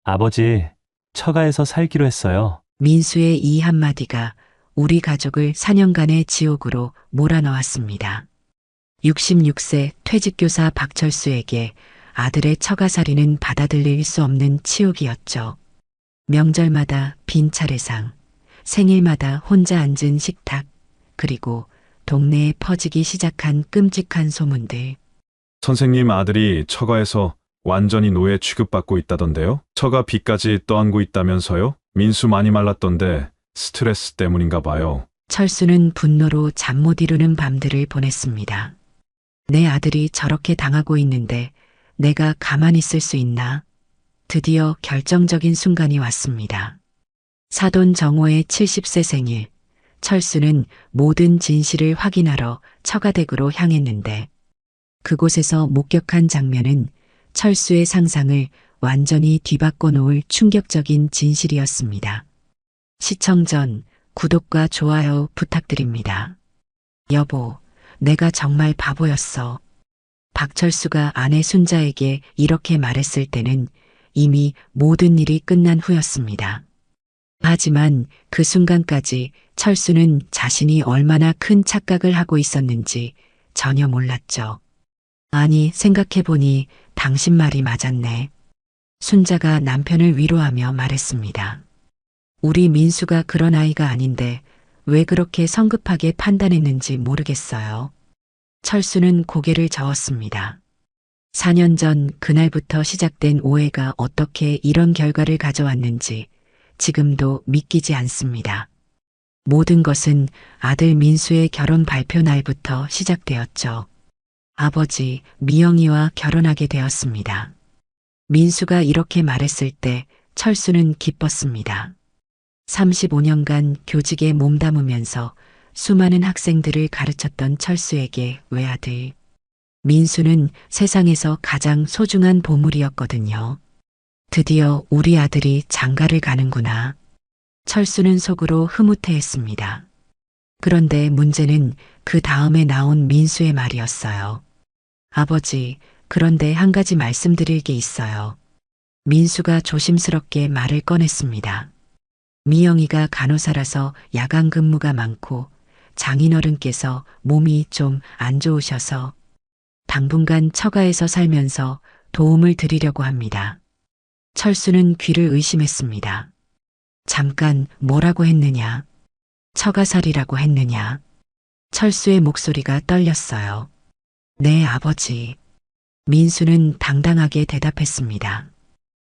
아버지, 처가에서 살기로 했어요. 민수의 이 한마디가 우리 가족을 4년간의 지옥으로 몰아넣었습니다. 66세 퇴직교사 박철수에게 아들의 처가살이는 받아들일 수 없는 치욕이었죠. 명절마다 빈 차례상, 생일마다 혼자 앉은 식탁, 그리고 동네에 퍼지기 시작한 끔찍한 소문들. 선생님 아들이 처가에서 완전히 노예 취급받고 있다던데요? 처가 빚까지 떠안고 있다면서요? 민수 많이 말랐던데 스트레스 때문인가 봐요. 철수는 분노로 잠 못 이루는 밤들을 보냈습니다. 내 아들이 저렇게 당하고 있는데 내가 가만히 있을 수 있나? 드디어 결정적인 순간이 왔습니다. 사돈 정호의 70세 생일, 철수는 모든 진실을 확인하러 처가댁으로 향했는데 그곳에서 목격한 장면은 철수의 상상을 완전히 뒤바꿔 놓을 충격적인 진실이었습니다. 시청 전 구독과 좋아요 부탁드립니다. 여보, 내가 정말 바보였어. 박철수가 아내 순자에게 이렇게 말했을 때는 이미 모든 일이 끝난 후였습니다. 하지만 그 순간까지 철수는 자신이 얼마나 큰 착각을 하고 있었는지 전혀 몰랐죠. 아니, 생각해보니 당신 말이 맞았네. 순자가 남편을 위로하며 말했습니다. 우리 민수가 그런 아이가 아닌데 왜 그렇게 성급하게 판단했는지 모르겠어요. 철수는 고개를 저었습니다. 4년 전 그날부터 시작된 오해가 어떻게 이런 결과를 가져왔는지 지금도 믿기지 않습니다. 모든 것은 아들 민수의 결혼 발표 날부터 시작되었죠. 아버지 미영이와 결혼하게 되었습니다. 민수가 이렇게 말했을 때 철수는 기뻤습니다. 35년간 교직에 몸담으면서 수많은 학생들을 가르쳤던 철수에게 외아들. 민수는 세상에서 가장 소중한 보물이었거든요. 드디어 우리 아들이 장가를 가는구나. 철수는 속으로 흐뭇해했습니다. 그런데 문제는 그 다음에 나온 민수의 말이었어요. 아버지, 그런데 한 가지 말씀드릴 게 있어요. 민수가 조심스럽게 말을 꺼냈습니다. 미영이가 간호사라서 야간 근무가 많고 장인어른께서 몸이 좀 안 좋으셔서 당분간 처가에서 살면서 도움을 드리려고 합니다. 철수는 귀를 의심했습니다. 잠깐 뭐라고 했느냐? 처가살이라고 했느냐? 철수의 목소리가 떨렸어요. 네, 아버지. 민수는 당당하게 대답했습니다.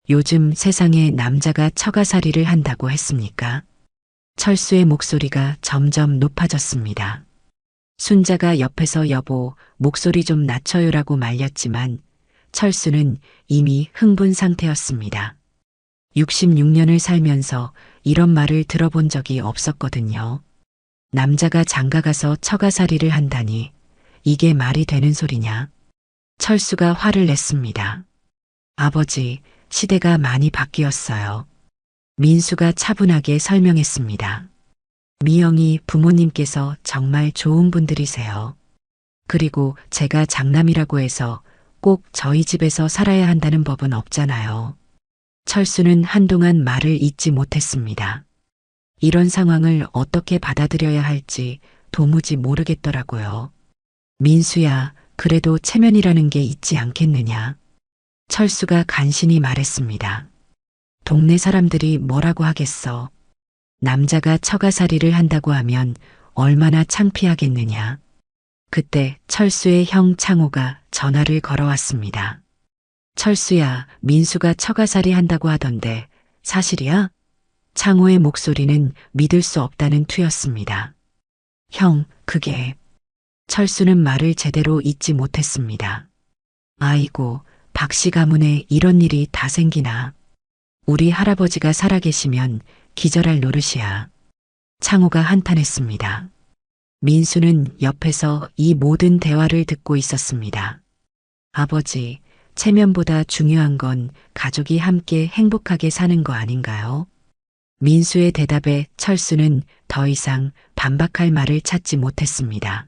요즘 세상에 남자가 처가살이를 한다고 했습니까? 철수의 목소리가 점점 높아졌습니다. 순자가 옆에서 여보, 목소리 좀 낮춰요라고 말렸지만 철수는 이미 흥분 상태였습니다. 66년을 살면서 이런 말을 들어본 적이 없었거든요. 남자가 장가가서 처가살이를 한다니 이게 말이 되는 소리냐? 철수가 화를 냈습니다. 아버지, 시대가 많이 바뀌었어요. 민수가 차분하게 설명했습니다. 미영이 부모님께서 정말 좋은 분들이세요. 그리고 제가 장남이라고 해서 꼭 저희 집에서 살아야 한다는 법은 없잖아요. 철수는 한동안 말을 잇지 못했습니다. 이런 상황을 어떻게 받아들여야 할지 도무지 모르겠더라고요. 민수야, 그래도 체면이라는 게 있지 않겠느냐? 철수가 간신히 말했습니다. 동네 사람들이 뭐라고 하겠어? 남자가 처가살이를 한다고 하면 얼마나 창피하겠느냐? 그때 철수의 형 창호가 전화를 걸어왔습니다. 철수야, 민수가 처가살이 한다고 하던데 사실이야? 창호의 목소리는 믿을 수 없다는 투였습니다. 형, 그게... 철수는 말을 제대로 잇지 못했습니다. 아이고, 박씨 가문에 이런 일이 다 생기나. 우리 할아버지가 살아계시면 기절할 노릇이야. 창호가 한탄했습니다. 민수는 옆에서 이 모든 대화를 듣고 있었습니다. 아버지, 체면보다 중요한 건 가족이 함께 행복하게 사는 거 아닌가요? 민수의 대답에 철수는 더 이상 반박할 말을 찾지 못했습니다.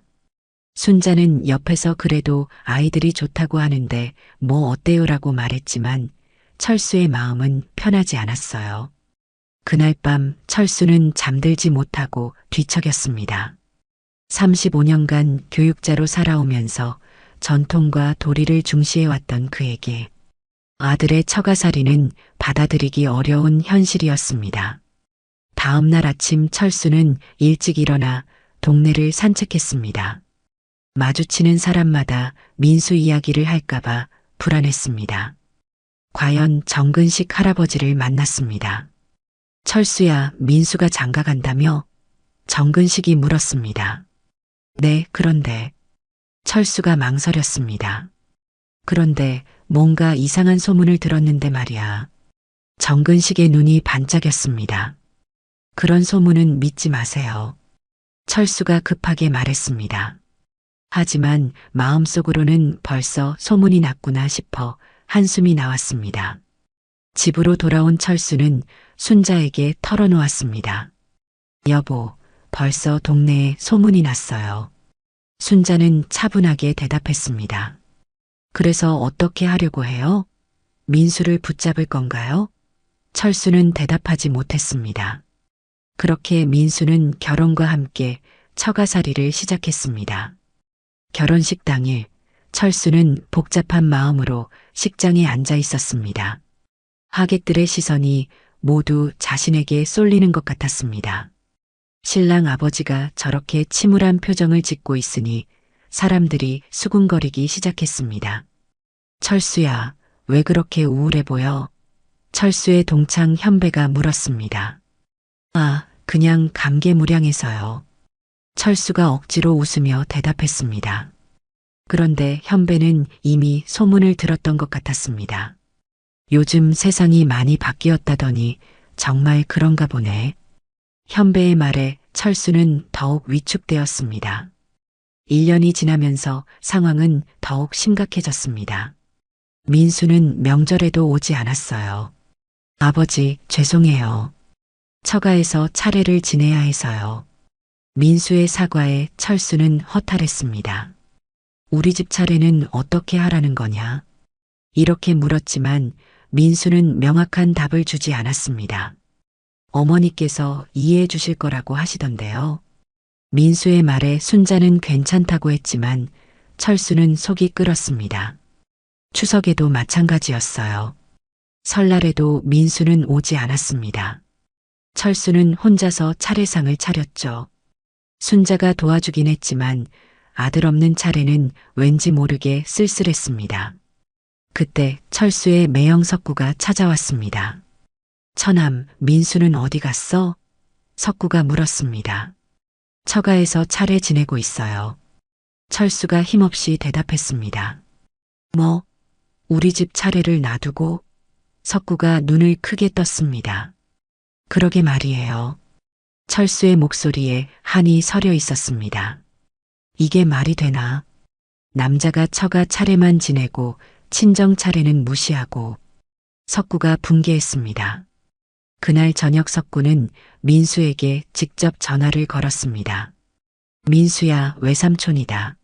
순자는 옆에서 그래도 아이들이 좋다고 하는데 뭐 어때요라고 말했지만 철수의 마음은 편하지 않았어요. 그날 밤 철수는 잠들지 못하고 뒤척였습니다. 35년간 교육자로 살아오면서 전통과 도리를 중시해왔던 그에게 아들의 처가살이는 받아들이기 어려운 현실이었습니다. 다음 날 아침 철수는 일찍 일어나 동네를 산책했습니다. 마주치는 사람마다 민수 이야기를 할까봐 불안했습니다. 과연 정근식 할아버지를 만났습니다. 철수야, 민수가 장가 간다며? 정근식이 물었습니다. 네, 그런데. 철수가 망설였습니다. 그런데 뭔가 이상한 소문을 들었는데 말이야. 정근식의 눈이 반짝였습니다. 그런 소문은 믿지 마세요. 철수가 급하게 말했습니다. 하지만 마음속으로는 벌써 소문이 났구나 싶어 한숨이 나왔습니다. 집으로 돌아온 철수는 순자에게 털어놓았습니다. 여보, 벌써 동네에 소문이 났어요. 순자는 차분하게 대답했습니다. 그래서 어떻게 하려고 해요? 민수를 붙잡을 건가요? 철수는 대답하지 못했습니다. 그렇게 민수는 결혼과 함께 처가살이를 시작했습니다. 결혼식 당일 철수는 복잡한 마음으로 식장에 앉아 있었습니다. 하객들의 시선이 모두 자신에게 쏠리는 것 같았습니다. 신랑 아버지가 저렇게 침울한 표정을 짓고 있으니 사람들이 수군거리기 시작했습니다. 철수야, 왜 그렇게 우울해 보여? 철수의 동창 현배가 물었습니다. 아, 그냥 감개무량해서요. 철수가 억지로 웃으며 대답했습니다. 그런데 현배는 이미 소문을 들었던 것 같았습니다. 요즘 세상이 많이 바뀌었다더니 정말 그런가 보네. 현배의 말에 철수는 더욱 위축되었습니다. 1년이 지나면서 상황은 더욱 심각해졌습니다. 민수는 명절에도 오지 않았어요. 아버지, 죄송해요. 처가에서 차례를 지내야 해서요. 민수의 사과에 철수는 허탈했습니다. 우리 집 차례는 어떻게 하라는 거냐? 이렇게 물었지만 민수는 명확한 답을 주지 않았습니다. 어머니께서 이해해 주실 거라고 하시던데요. 민수의 말에 순자는 괜찮다고 했지만 철수는 속이 끓었습니다. 추석에도 마찬가지였어요. 설날에도 민수는 오지 않았습니다. 철수는 혼자서 차례상을 차렸죠. 순자가 도와주긴 했지만 아들 없는 차례는 왠지 모르게 쓸쓸했습니다. 그때 철수의 매형 석구가 찾아왔습니다. 처남, 민수는 어디 갔어? 석구가 물었습니다. 처가에서 차례 지내고 있어요. 철수가 힘없이 대답했습니다. 뭐? 우리 집 차례를 놔두고? 석구가 눈을 크게 떴습니다. 그러게 말이에요. 철수의 목소리에 한이 서려 있었습니다. 이게 말이 되나? 남자가 처가 차례만 지내고 친정 차례는 무시하고. 석구가 분개했습니다. 그날 저녁 석구는 민수에게 직접 전화를 걸었습니다. 민수야, 외삼촌이다.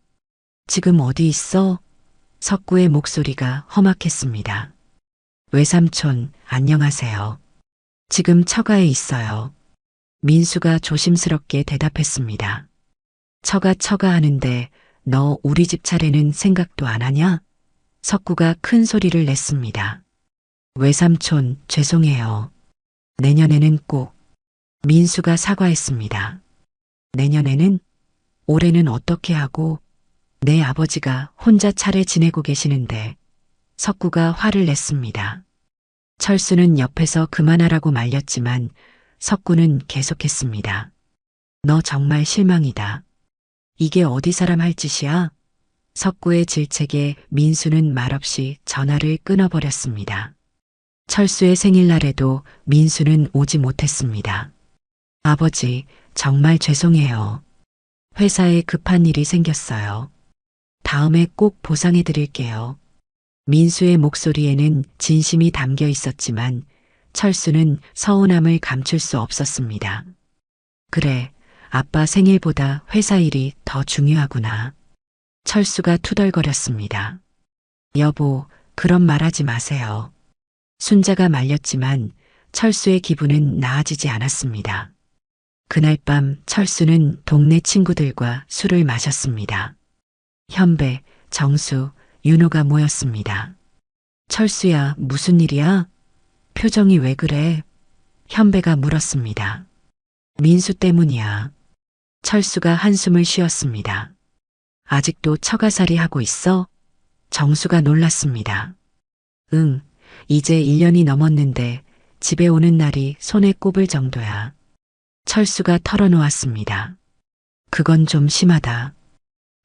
지금 어디 있어? 석구의 목소리가 험악했습니다. 외삼촌, 안녕하세요. 지금 처가에 있어요. 민수가 조심스럽게 대답했습니다. 처가 하는데 너 우리 집 차례는 생각도 안 하냐? 석구가 큰 소리를 냈습니다. 외삼촌, 죄송해요. 내년에는 꼭. 민수가 사과했습니다. 내년에는? 올해는 어떻게 하고? 내 아버지가 혼자 차례 지내고 계시는데. 석구가 화를 냈습니다. 철수는 옆에서 그만하라고 말렸지만 석구는 계속했습니다. 너 정말 실망이다. 이게 어디 사람 할 짓이야? 석구의 질책에 민수는 말없이 전화를 끊어버렸습니다. 철수의 생일날에도 민수는 오지 못했습니다. 아버지, 정말 죄송해요. 회사에 급한 일이 생겼어요. 다음에 꼭 보상해 드릴게요. 민수의 목소리에는 진심이 담겨 있었지만 철수는 서운함을 감출 수 없었습니다. 그래, 아빠 생일보다 회사 일이 더 중요하구나. 철수가 투덜거렸습니다. 여보, 그런 말 하지 마세요. 순자가 말렸지만 철수의 기분은 나아지지 않았습니다. 그날 밤 철수는 동네 친구들과 술을 마셨습니다. 현배, 정수, 윤호가 모였습니다. 철수야, 무슨 일이야? 표정이 왜 그래? 현배가 물었습니다. 민수 때문이야. 철수가 한숨을 쉬었습니다. 아직도 처가살이 하고 있어? 정수가 놀랐습니다. 응, 이제 1년이 넘었는데 집에 오는 날이 손에 꼽을 정도야. 철수가 털어놓았습니다. 그건 좀 심하다.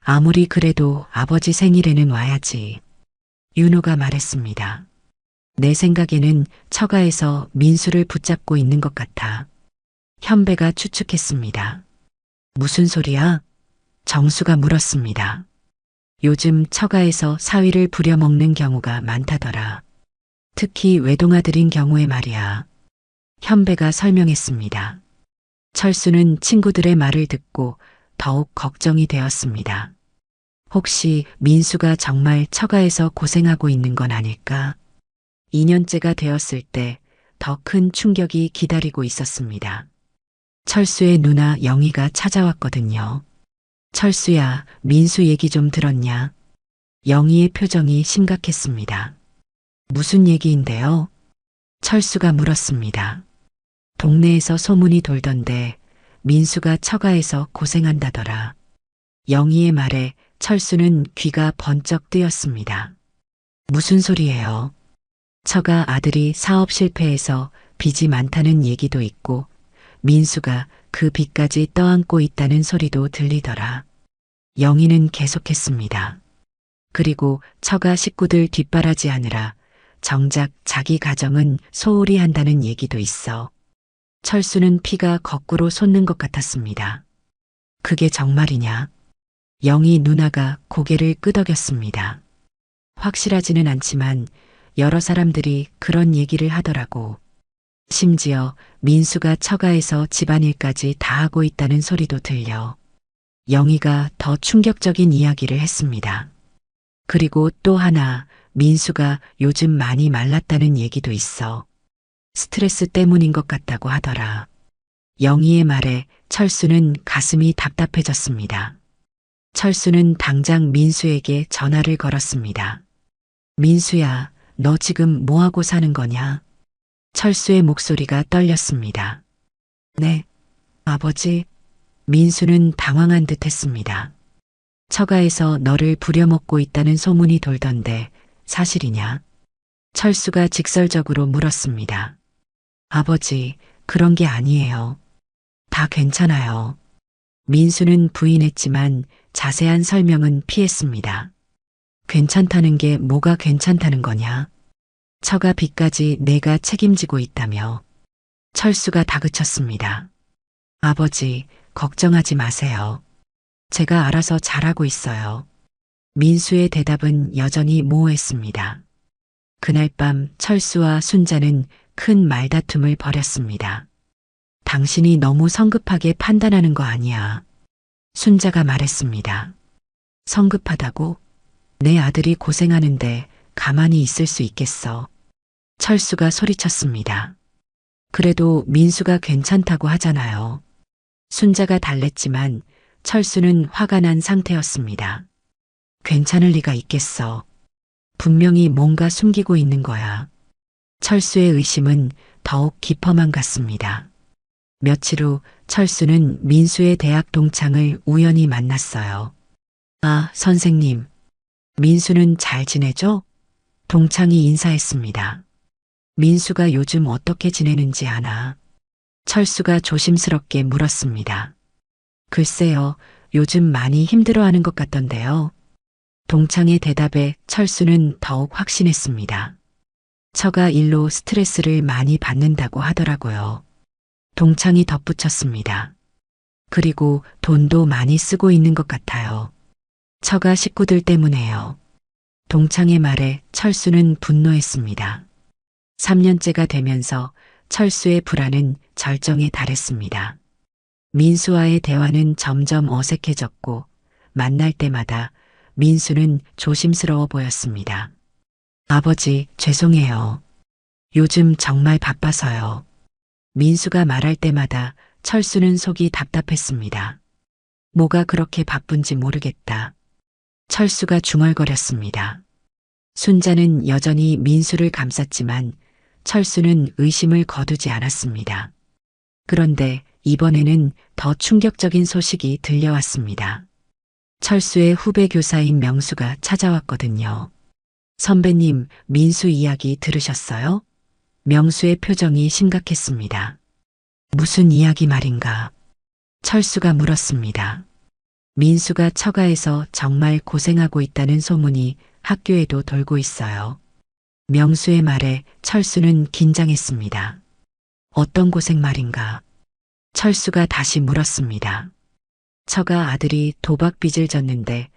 아무리 그래도 아버지 생일에는 와야지. 윤호가 말했습니다. 내 생각에는 처가에서 민수를 붙잡고 있는 것 같아. 현배가 추측했습니다. 무슨 소리야? 정수가 물었습니다. 요즘 처가에서 사위를 부려먹는 경우가 많다더라. 특히 외동아들인 경우에 말이야. 현배가 설명했습니다. 철수는 친구들의 말을 듣고 더욱 걱정이 되었습니다. 혹시 민수가 정말 처가에서 고생하고 있는 건 아닐까? 2년째가 되었을 때 더 큰 충격이 기다리고 있었습니다. 철수의 누나 영희가 찾아왔거든요. 철수야, 민수 얘기 좀 들었냐? 영희의 표정이 심각했습니다. 무슨 얘기인데요? 철수가 물었습니다. 동네에서 소문이 돌던데 민수가 처가에서 고생한다더라. 영희의 말에 철수는 귀가 번쩍 뜨였습니다. 무슨 소리예요? 처가 아들이 사업 실패해서 빚이 많다는 얘기도 있고 민수가 그 빚까지 떠안고 있다는 소리도 들리더라. 영희는 계속했습니다. 그리고 처가 식구들 뒷바라지하느라 정작 자기 가정은 소홀히 한다는 얘기도 있어. 철수는 피가 거꾸로 솟는 것 같았습니다. 그게 정말이냐? 영희 누나가 고개를 끄덕였습니다. 확실하지는 않지만 여러 사람들이 그런 얘기를 하더라고. 심지어 민수가 처가에서 집안일까지 다 하고 있다는 소리도 들려. 영희가 더 충격적인 이야기를 했습니다. 그리고 또 하나, 민수가 요즘 많이 말랐다는 얘기도 있어. 스트레스 때문인 것 같다고 하더라. 영희의 말에 철수는 가슴이 답답해졌습니다. 철수는 당장 민수에게 전화를 걸었습니다. 민수야, 너 지금 뭐하고 사는 거냐? 철수의 목소리가 떨렸습니다. 네, 아버지. 민수는 당황한 듯 했습니다. 처가에서 너를 부려먹고 있다는 소문이 돌던데 사실이냐? 철수가 직설적으로 물었습니다. 아버지, 그런 게 아니에요. 다 괜찮아요. 민수는 부인했지만 자세한 설명은 피했습니다. 괜찮다는 게 뭐가 괜찮다는 거냐? 처가 빚까지 내가 책임지고 있다며. 철수가 다그쳤습니다. 아버지, 걱정하지 마세요. 제가 알아서 잘하고 있어요. 민수의 대답은 여전히 모호했습니다. 그날 밤 철수와 순자는 큰 말다툼을 벌였습니다. 당신이 너무 성급하게 판단하는 거 아니야. 순자가 말했습니다. 성급하다고? 내 아들이 고생하는데 가만히 있을 수 있겠어. 철수가 소리쳤습니다. 그래도 민수가 괜찮다고 하잖아요. 순자가 달랬지만 철수는 화가 난 상태였습니다. 괜찮을 리가 있겠어. 분명히 뭔가 숨기고 있는 거야. 철수의 의심은 더욱 깊어만 갔습니다. 며칠 후 철수는 민수의 대학 동창을 우연히 만났어요. 아, 선생님. 민수는 잘 지내죠? 동창이 인사했습니다. 민수가 요즘 어떻게 지내는지 아나? 철수가 조심스럽게 물었습니다. 글쎄요, 요즘 많이 힘들어하는 것 같던데요. 동창의 대답에 철수는 더욱 확신했습니다. 처가 일로 스트레스를 많이 받는다고 하더라고요. 동창이 덧붙였습니다. 그리고 돈도 많이 쓰고 있는 것 같아요. 처가 식구들 때문에요. 동창의 말에 철수는 분노했습니다. 3년째가 되면서 철수의 불안은 절정에 달했습니다. 민수와의 대화는 점점 어색해졌고 만날 때마다 민수는 조심스러워 보였습니다. 아버지, 죄송해요. 요즘 정말 바빠서요. 민수가 말할 때마다 철수는 속이 답답했습니다. 뭐가 그렇게 바쁜지 모르겠다. 철수가 중얼거렸습니다. 순자는 여전히 민수를 감쌌지만 철수는 의심을 거두지 않았습니다. 그런데 이번에는 더 충격적인 소식이 들려왔습니다. 철수의 후배 교사인 명수가 찾아왔거든요. 선배님, 민수 이야기 들으셨어요? 명수의 표정이 심각했습니다. 무슨 이야기 말인가? 철수가 물었습니다. 민수가 처가에서 정말 고생하고 있다는 소문이 학교에도 돌고 있어요. 명수의 말에 철수는 긴장했습니다. 어떤 고생 말인가? 철수가 다시 물었습니다. 처가 아들이 도박 빚을 졌는데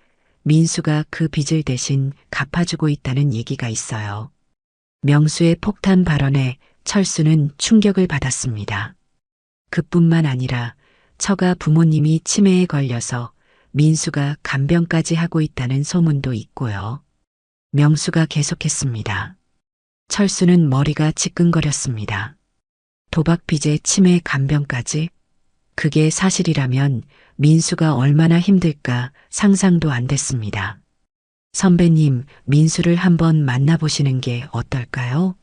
민수가 그 빚을 대신 갚아주고 있다는 얘기가 있어요. 명수의 폭탄 발언에 철수는 충격을 받았습니다. 그뿐만 아니라 처가 부모님이 치매에 걸려서 민수가 간병까지 하고 있다는 소문도 있고요. 명수가 계속했습니다. 철수는 머리가 지끈거렸습니다. 도박 빚에 치매 간병까지? 그게 사실이라면 민수가 얼마나 힘들까 상상도 안 됐습니다. 선배님, 민수를 한번 만나보시는 게 어떨까요?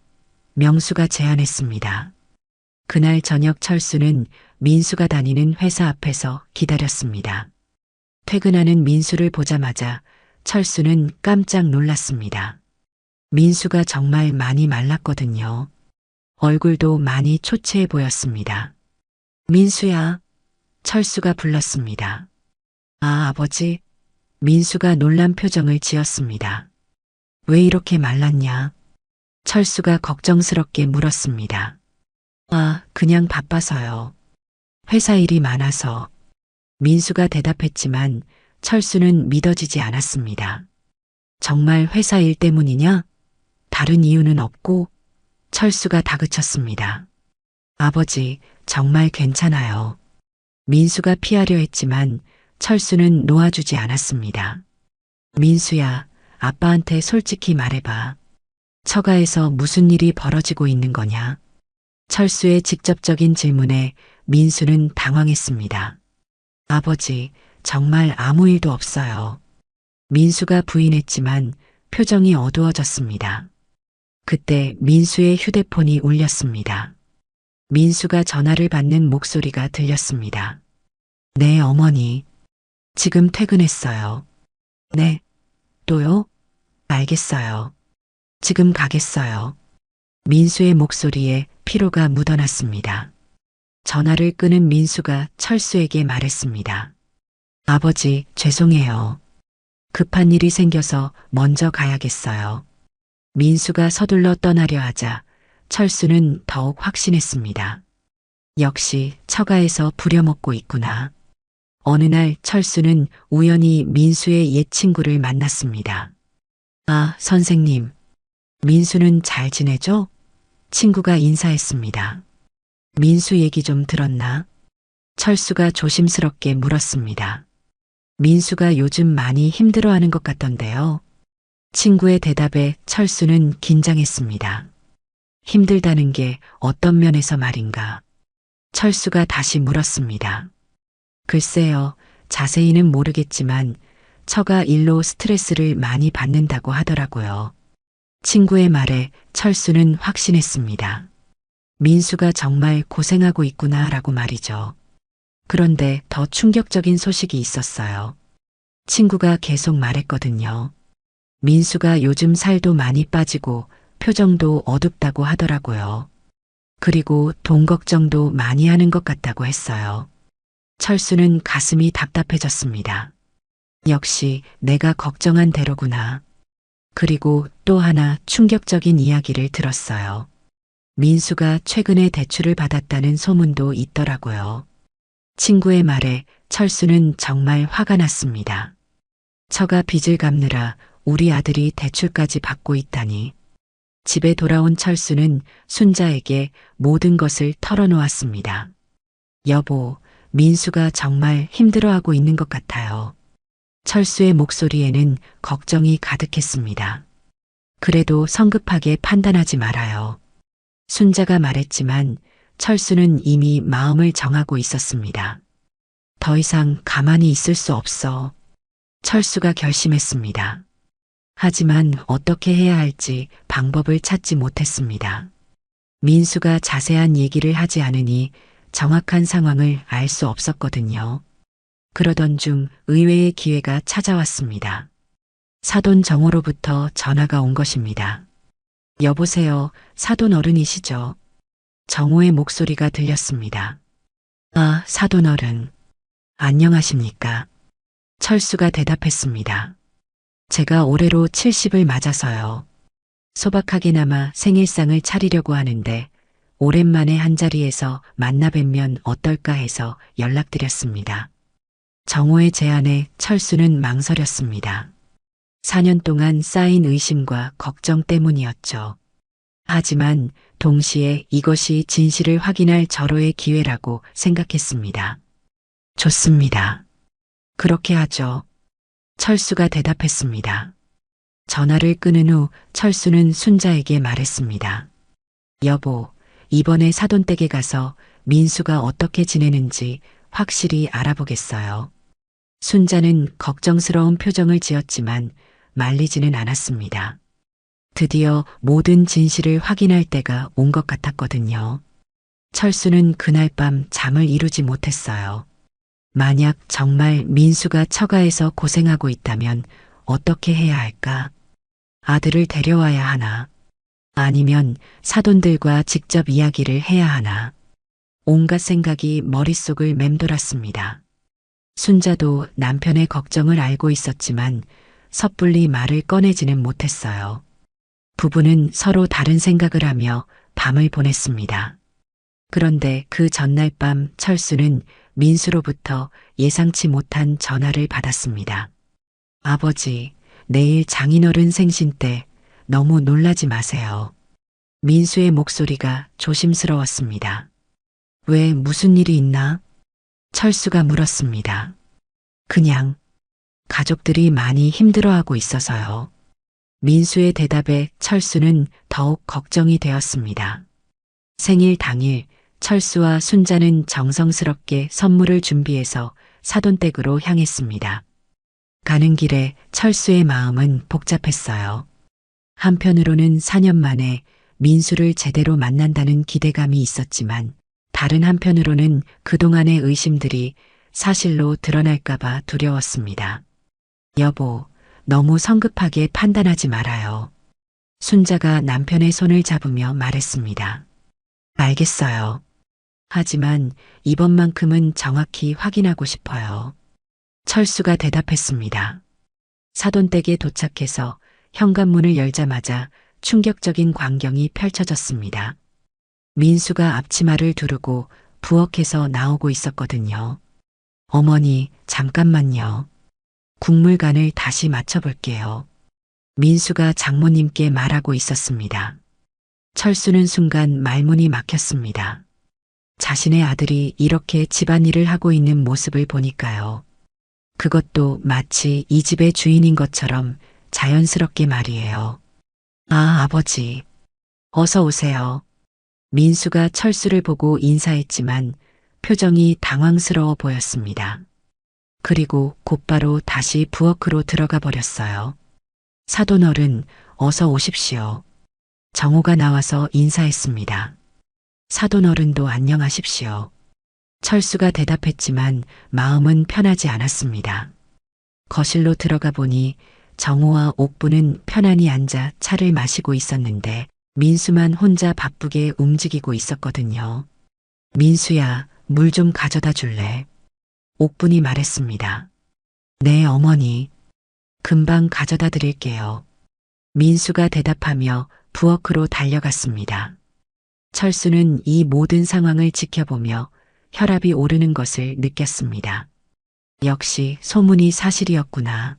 명수가 제안했습니다. 그날 저녁 철수는 민수가 다니는 회사 앞에서 기다렸습니다. 퇴근하는 민수를 보자마자 철수는 깜짝 놀랐습니다. 민수가 정말 많이 말랐거든요. 얼굴도 많이 초췌해 보였습니다. 민수야, 철수가 불렀습니다. 아, 아버지. 민수가 놀란 표정을 지었습니다. 왜 이렇게 말랐냐? 철수가 걱정스럽게 물었습니다. 아, 그냥 바빠서요. 회사 일이 많아서. 민수가 대답했지만 철수는 믿어지지 않았습니다. 정말 회사 일 때문이냐? 다른 이유는 없고? 철수가 다그쳤습니다. 아버지, 정말 괜찮아요. 민수가 피하려 했지만 철수는 놓아주지 않았습니다. 민수야, 아빠한테 솔직히 말해봐. 처가에서 무슨 일이 벌어지고 있는 거냐? 철수의 직접적인 질문에 민수는 당황했습니다. 아버지, 정말 아무 일도 없어요. 민수가 부인했지만 표정이 어두워졌습니다. 그때 민수의 휴대폰이 울렸습니다. 민수가 전화를 받는 목소리가 들렸습니다. 네, 어머니. 지금 퇴근했어요. 네. 또요? 알겠어요. 지금 가겠어요. 민수의 목소리에 피로가 묻어났습니다. 전화를 끄는 민수가 철수에게 말했습니다. 아버지, 죄송해요. 급한 일이 생겨서 먼저 가야겠어요. 민수가 서둘러 떠나려 하자 철수는 더욱 확신했습니다. 역시 처가에서 부려먹고 있구나. 어느 날 철수는 우연히 민수의 옛 친구를 만났습니다. 아, 선생님. 민수는 잘 지내죠? 친구가 인사했습니다. 민수 얘기 좀 들었나? 철수가 조심스럽게 물었습니다. 민수가 요즘 많이 힘들어하는 것 같던데요. 친구의 대답에 철수는 긴장했습니다. 힘들다는 게 어떤 면에서 말인가? 철수가 다시 물었습니다. 글쎄요, 자세히는 모르겠지만 처가 일로 스트레스를 많이 받는다고 하더라고요. 친구의 말에 철수는 확신했습니다. 민수가 정말 고생하고 있구나라고 말이죠. 그런데 더 충격적인 소식이 있었어요. 친구가 계속 말했거든요. 민수가 요즘 살도 많이 빠지고 표정도 어둡다고 하더라고요. 그리고 돈 걱정도 많이 하는 것 같다고 했어요. 철수는 가슴이 답답해졌습니다. 역시 내가 걱정한 대로구나. 그리고 또 하나 충격적인 이야기를 들었어요. 민수가 최근에 대출을 받았다는 소문도 있더라고요. 친구의 말에 철수는 정말 화가 났습니다. 처가 빚을 갚느라 우리 아들이 대출까지 받고 있다니. 집에 돌아온 철수는 순자에게 모든 것을 털어놓았습니다. 여보, 민수가 정말 힘들어하고 있는 것 같아요. 철수의 목소리에는 걱정이 가득했습니다. 그래도 성급하게 판단하지 말아요. 순자가 말했지만 철수는 이미 마음을 정하고 있었습니다. 더 이상 가만히 있을 수 없어. 철수가 결심했습니다. 하지만 어떻게 해야 할지 방법을 찾지 못했습니다. 민수가 자세한 얘기를 하지 않으니 정확한 상황을 알 수 없었거든요. 그러던 중 의외의 기회가 찾아왔습니다. 사돈 정호로부터 전화가 온 것입니다. 여보세요, 사돈 어른이시죠? 정호의 목소리가 들렸습니다. 아, 사돈 어른. 안녕하십니까? 철수가 대답했습니다. 제가 올해로 70을 맞아서요. 소박하게나마 생일상을 차리려고 하는데 오랜만에 한자리에서 만나 뵈면 어떨까 해서 연락드렸습니다. 정호의 제안에 철수는 망설였습니다. 4년 동안 쌓인 의심과 걱정 때문이었죠. 하지만 동시에 이것이 진실을 확인할 절호의 기회라고 생각했습니다. 좋습니다. 그렇게 하죠. 철수가 대답했습니다. 전화를 끊은 후 철수는 순자에게 말했습니다. 여보, 이번에 사돈댁에 가서 민수가 어떻게 지내는지 확실히 알아보겠어요. 순자는 걱정스러운 표정을 지었지만 말리지는 않았습니다. 드디어 모든 진실을 확인할 때가 온 것 같았거든요. 철수는 그날 밤 잠을 이루지 못했어요. 만약 정말 민수가 처가에서 고생하고 있다면 어떻게 해야 할까? 아들을 데려와야 하나? 아니면 사돈들과 직접 이야기를 해야 하나? 온갖 생각이 머릿속을 맴돌았습니다. 순자도 남편의 걱정을 알고 있었지만 섣불리 말을 꺼내지는 못했어요. 부부는 서로 다른 생각을 하며 밤을 보냈습니다. 그런데 그 전날 밤 철수는 민수로부터 예상치 못한 전화를 받았습니다. 아버지, 내일 장인어른 생신 때 너무 놀라지 마세요. 민수의 목소리가 조심스러웠습니다. 왜 무슨 일이 있나? 철수가 물었습니다. 그냥 가족들이 많이 힘들어하고 있어서요. 민수의 대답에 철수는 더욱 걱정이 되었습니다. 생일 당일 철수와 순자는 정성스럽게 선물을 준비해서 사돈댁으로 향했습니다. 가는 길에 철수의 마음은 복잡했어요. 한편으로는 4년 만에 민수를 제대로 만난다는 기대감이 있었지만 다른 한편으로는 그동안의 의심들이 사실로 드러날까봐 두려웠습니다. 여보, 너무 성급하게 판단하지 말아요. 순자가 남편의 손을 잡으며 말했습니다. 알겠어요. 하지만 이번만큼은 정확히 확인하고 싶어요. 철수가 대답했습니다. 사돈댁에 도착해서 현관문을 열자마자 충격적인 광경이 펼쳐졌습니다. 민수가 앞치마를 두르고 부엌에서 나오고 있었거든요. 어머니, 잠깐만요. 국물간을 다시 맞춰볼게요. 민수가 장모님께 말하고 있었습니다. 철수는 순간 말문이 막혔습니다. 자신의 아들이 이렇게 집안일을 하고 있는 모습을 보니까요. 그것도 마치 이 집의 주인인 것처럼 자연스럽게 말이에요. 아, 아버지. 어서 오세요. 민수가 철수를 보고 인사했지만 표정이 당황스러워 보였습니다. 그리고 곧바로 다시 부엌으로 들어가 버렸어요. 사돈어른, 어서 오십시오. 정호가 나와서 인사했습니다. 사돈어른도 안녕하십시오. 철수가 대답했지만 마음은 편하지 않았습니다. 거실로 들어가 보니 정호와 옥부는 편안히 앉아 차를 마시고 있었는데 민수만 혼자 바쁘게 움직이고 있었거든요. 민수야, 물 좀 가져다 줄래? 옥분이 말했습니다. 네, 어머니. 금방 가져다 드릴게요. 민수가 대답하며 부엌으로 달려갔습니다. 철수는 이 모든 상황을 지켜보며 혈압이 오르는 것을 느꼈습니다. 역시 소문이 사실이었구나.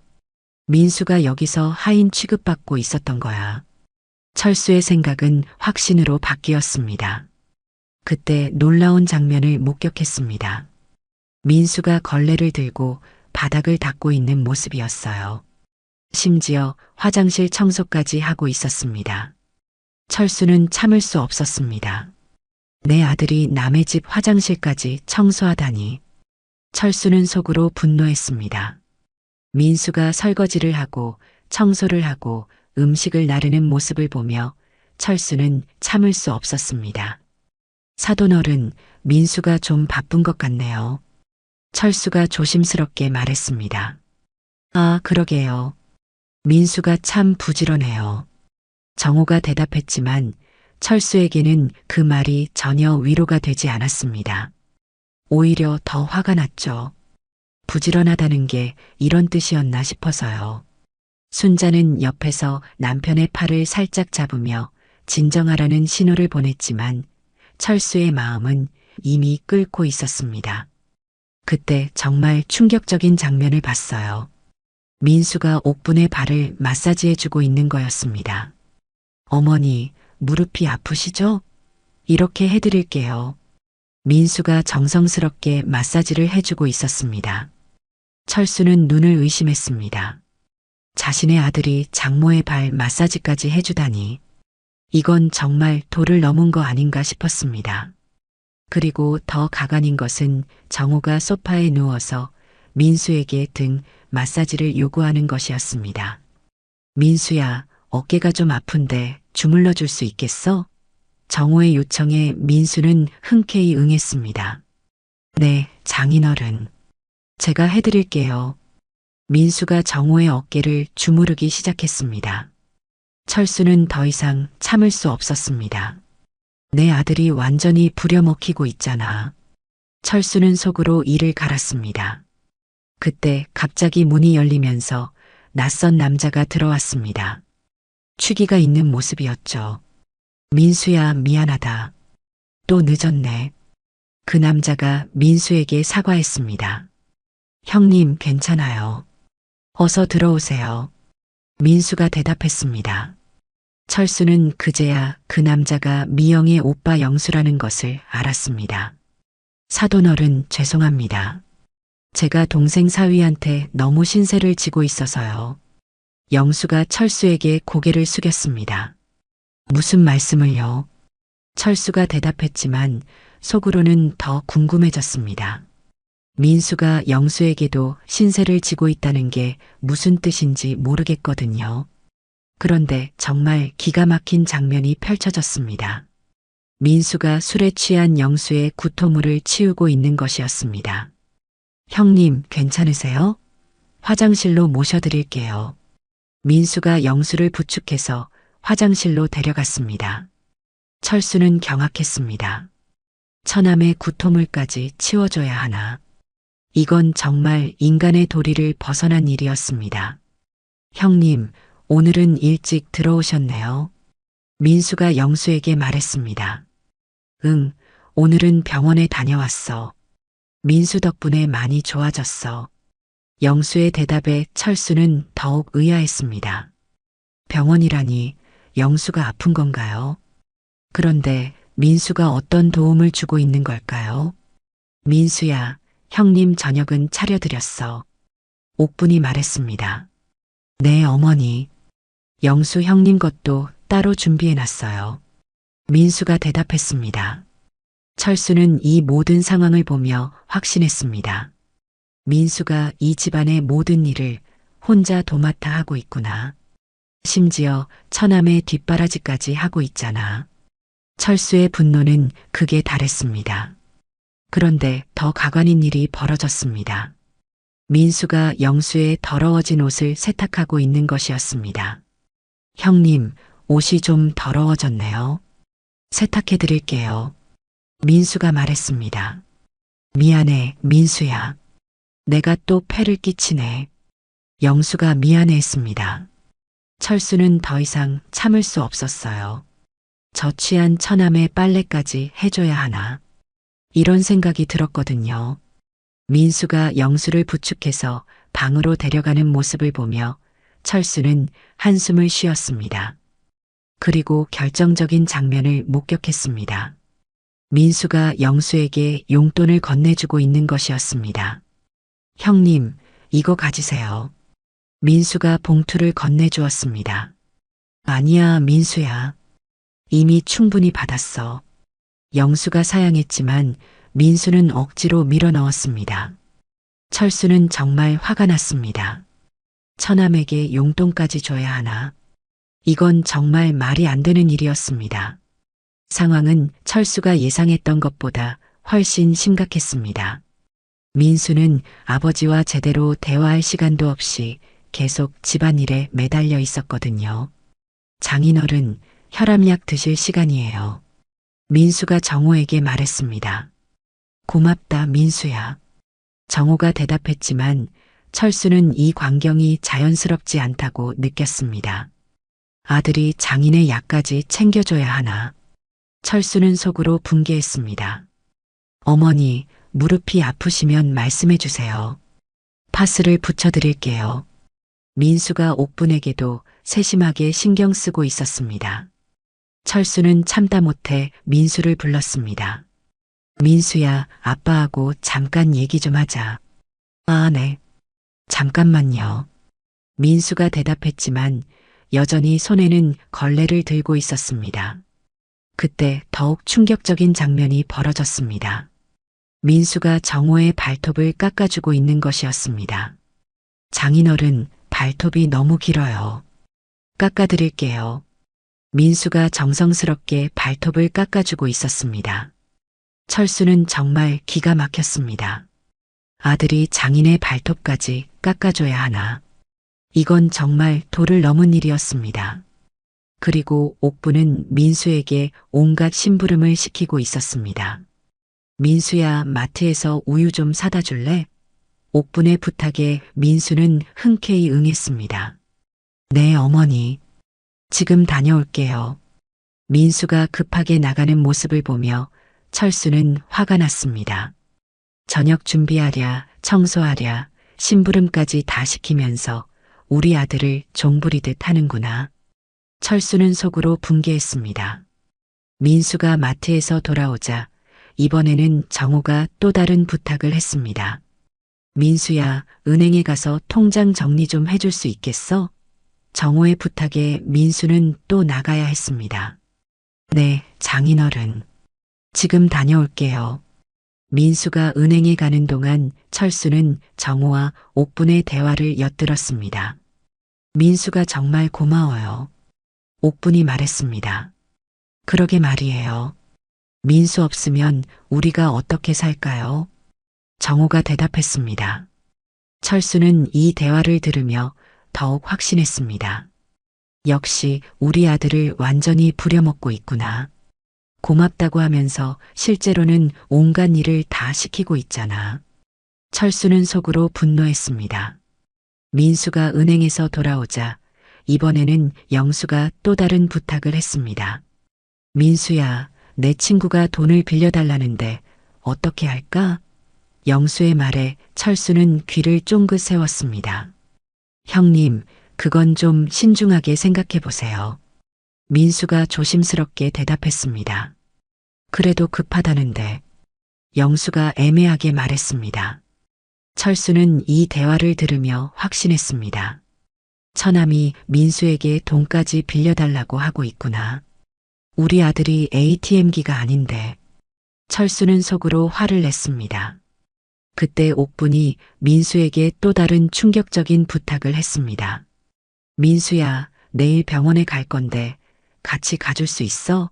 민수가 여기서 하인 취급받고 있었던 거야. 철수의 생각은 확신으로 바뀌었습니다. 그때 놀라운 장면을 목격했습니다. 민수가 걸레를 들고 바닥을 닦고 있는 모습이었어요. 심지어 화장실 청소까지 하고 있었습니다. 철수는 참을 수 없었습니다. 내 아들이 남의 집 화장실까지 청소하다니. 철수는 속으로 분노했습니다. 민수가 설거지를 하고 청소를 하고 음식을 나르는 모습을 보며 철수는 참을 수 없었습니다. 사돈어른, 민수가 좀 바쁜 것 같네요. 철수가 조심스럽게 말했습니다. 아, 그러게요. 민수가 참 부지런해요. 정호가 대답했지만 철수에게는 그 말이 전혀 위로가 되지 않았습니다. 오히려 더 화가 났죠. 부지런하다는 게 이런 뜻이었나 싶어서요. 순자는 옆에서 남편의 팔을 살짝 잡으며 진정하라는 신호를 보냈지만 철수의 마음은 이미 끓고 있었습니다. 그때 정말 충격적인 장면을 봤어요. 민수가 옥분의 발을 마사지해주고 있는 거였습니다. 어머니, 무릎이 아프시죠? 이렇게 해드릴게요. 민수가 정성스럽게 마사지를 해주고 있었습니다. 철수는 눈을 의심했습니다. 자신의 아들이 장모의 발 마사지까지 해주다니. 이건 정말 도를 넘은 거 아닌가 싶었습니다. 그리고 더 가관인 것은 정호가 소파에 누워서 민수에게 등 마사지를 요구하는 것이었습니다. 민수야, 어깨가 좀 아픈데 주물러 줄 수 있겠어? 정호의 요청에 민수는 흔쾌히 응했습니다. 네, 장인어른. 제가 해드릴게요. 민수가 정호의 어깨를 주무르기 시작했습니다. 철수는 더 이상 참을 수 없었습니다. 내 아들이 완전히 부려먹히고 있잖아. 철수는 속으로 이를 갈았습니다. 그때 갑자기 문이 열리면서 낯선 남자가 들어왔습니다. 취기가 있는 모습이었죠. 민수야, 미안하다. 또 늦었네. 그 남자가 민수에게 사과했습니다. 형님, 괜찮아요. 어서 들어오세요. 민수가 대답했습니다. 철수는 그제야 그 남자가 미영의 오빠 영수라는 것을 알았습니다. 사돈어른, 죄송합니다. 제가 동생 사위한테 너무 신세를 지고 있어서요. 영수가 철수에게 고개를 숙였습니다. 무슨 말씀을요? 철수가 대답했지만 속으로는 더 궁금해졌습니다. 민수가 영수에게도 신세를 지고 있다는 게 무슨 뜻인지 모르겠거든요. 그런데 정말 기가 막힌 장면이 펼쳐졌습니다. 민수가 술에 취한 영수의 구토물을 치우고 있는 것이었습니다. 형님, 괜찮으세요? 화장실로 모셔드릴게요. 민수가 영수를 부축해서 화장실로 데려갔습니다. 철수는 경악했습니다. 처남의 구토물까지 치워줘야 하나. 이건 정말 인간의 도리를 벗어난 일이었습니다. 형님, 오늘은 일찍 들어오셨네요. 민수가 영수에게 말했습니다. 응, 오늘은 병원에 다녀왔어. 민수 덕분에 많이 좋아졌어. 영수의 대답에 철수는 더욱 의아했습니다. 병원이라니 영수가 아픈 건가요? 그런데 민수가 어떤 도움을 주고 있는 걸까요? 민수야, 형님 저녁은 차려드렸어. 옥분이 말했습니다. 네, 어머니. 영수 형님 것도 따로 준비해놨어요. 민수가 대답했습니다. 철수는 이 모든 상황을 보며 확신했습니다. 민수가 이 집안의 모든 일을 혼자 도맡아 하고 있구나. 심지어 처남의 뒷바라지까지 하고 있잖아. 철수의 분노는 극에 달했습니다. 그런데 더 가관인 일이 벌어졌습니다. 민수가 영수의 더러워진 옷을 세탁하고 있는 것이었습니다. 형님, 옷이 좀 더러워졌네요. 세탁해 드릴게요. 민수가 말했습니다. 미안해, 민수야. 내가 또 폐를 끼치네. 영수가 미안해했습니다. 철수는 더 이상 참을 수 없었어요. 저취한 처남의 빨래까지 해줘야 하나. 이런 생각이 들었거든요. 민수가 영수를 부축해서 방으로 데려가는 모습을 보며 철수는 한숨을 쉬었습니다. 그리고 결정적인 장면을 목격했습니다. 민수가 영수에게 용돈을 건네주고 있는 것이었습니다. 형님, 이거 가지세요. 민수가 봉투를 건네주었습니다. 아니야, 민수야. 이미 충분히 받았어. 영수가 사양했지만 민수는 억지로 밀어 넣었습니다. 철수는 정말 화가 났습니다. 처남에게 용돈까지 줘야 하나? 이건 정말 말이 안 되는 일이었습니다. 상황은 철수가 예상했던 것보다 훨씬 심각했습니다. 민수는 아버지와 제대로 대화할 시간도 없이 계속 집안일에 매달려 있었거든요. 장인어른, 혈압약 드실 시간이에요. 민수가 정호에게 말했습니다. 고맙다, 민수야. 정호가 대답했지만 철수는 이 광경이 자연스럽지 않다고 느꼈습니다. 아들이 장인의 약까지 챙겨줘야 하나? 철수는 속으로 분개했습니다. 어머니, 무릎이 아프시면 말씀해 주세요. 파스를 붙여드릴게요. 민수가 옥분에게도 세심하게 신경 쓰고 있었습니다. 철수는 참다 못해 민수를 불렀습니다. 민수야, 아빠하고 잠깐 얘기 좀 하자. 아, 네. 잠깐만요. 민수가 대답했지만 여전히 손에는 걸레를 들고 있었습니다. 그때 더욱 충격적인 장면이 벌어졌습니다. 민수가 정호의 발톱을 깎아주고 있는 것이었습니다. 장인어른, 발톱이 너무 길어요. 깎아드릴게요. 민수가 정성스럽게 발톱을 깎아주고 있었습니다. 철수는 정말 기가 막혔습니다. 아들이 장인의 발톱까지 깎아줘야 하나? 이건 정말 도를 넘은 일이었습니다. 그리고 옥부는 민수에게 온갖 심부름을 시키고 있었습니다. 민수야, 마트에서 우유 좀 사다 줄래? 옥분의 부탁에 민수는 흔쾌히 응했습니다. 네, 어머니. 지금 다녀올게요. 민수가 급하게 나가는 모습을 보며 철수는 화가 났습니다. 저녁 준비하랴, 청소하랴, 심부름까지 다 시키면서 우리 아들을 종부리듯 하는구나. 철수는 속으로 분개했습니다. 민수가 마트에서 돌아오자 이번에는 정호가 또 다른 부탁을 했습니다. 민수야, 은행에 가서 통장 정리 좀 해줄 수 있겠어? 정호의 부탁에 민수는 또 나가야 했습니다. 네, 장인어른. 지금 다녀올게요. 민수가 은행에 가는 동안 철수는 정호와 옥분의 대화를 엿들었습니다. 민수가 정말 고마워요. 옥분이 말했습니다. 그러게 말이에요. 민수 없으면 우리가 어떻게 살까요? 정호가 대답했습니다. 철수는 이 대화를 들으며 더욱 확신했습니다. 역시 우리 아들을 완전히 부려먹고 있구나. 고맙다고 하면서 실제로는 온갖 일을 다 시키고 있잖아. 철수는 속으로 분노했습니다. 민수가 은행에서 돌아오자 이번에는 영수가 또 다른 부탁을 했습니다. 민수야, 내 친구가 돈을 빌려달라는데 어떻게 할까? 영수의 말에 철수는 귀를 쫑긋 세웠습니다. 형님, 그건 좀 신중하게 생각해 보세요. 민수가 조심스럽게 대답했습니다. 그래도 급하다는데. 영수가 애매하게 말했습니다. 철수는 이 대화를 들으며 확신했습니다. 처남이 민수에게 돈까지 빌려달라고 하고 있구나. 우리 아들이 ATM기가 아닌데. 철수는 속으로 화를 냈습니다. 그때 옥분이 민수에게 또 다른 충격적인 부탁을 했습니다. 민수야, 내일 병원에 갈 건데 같이 가줄 수 있어?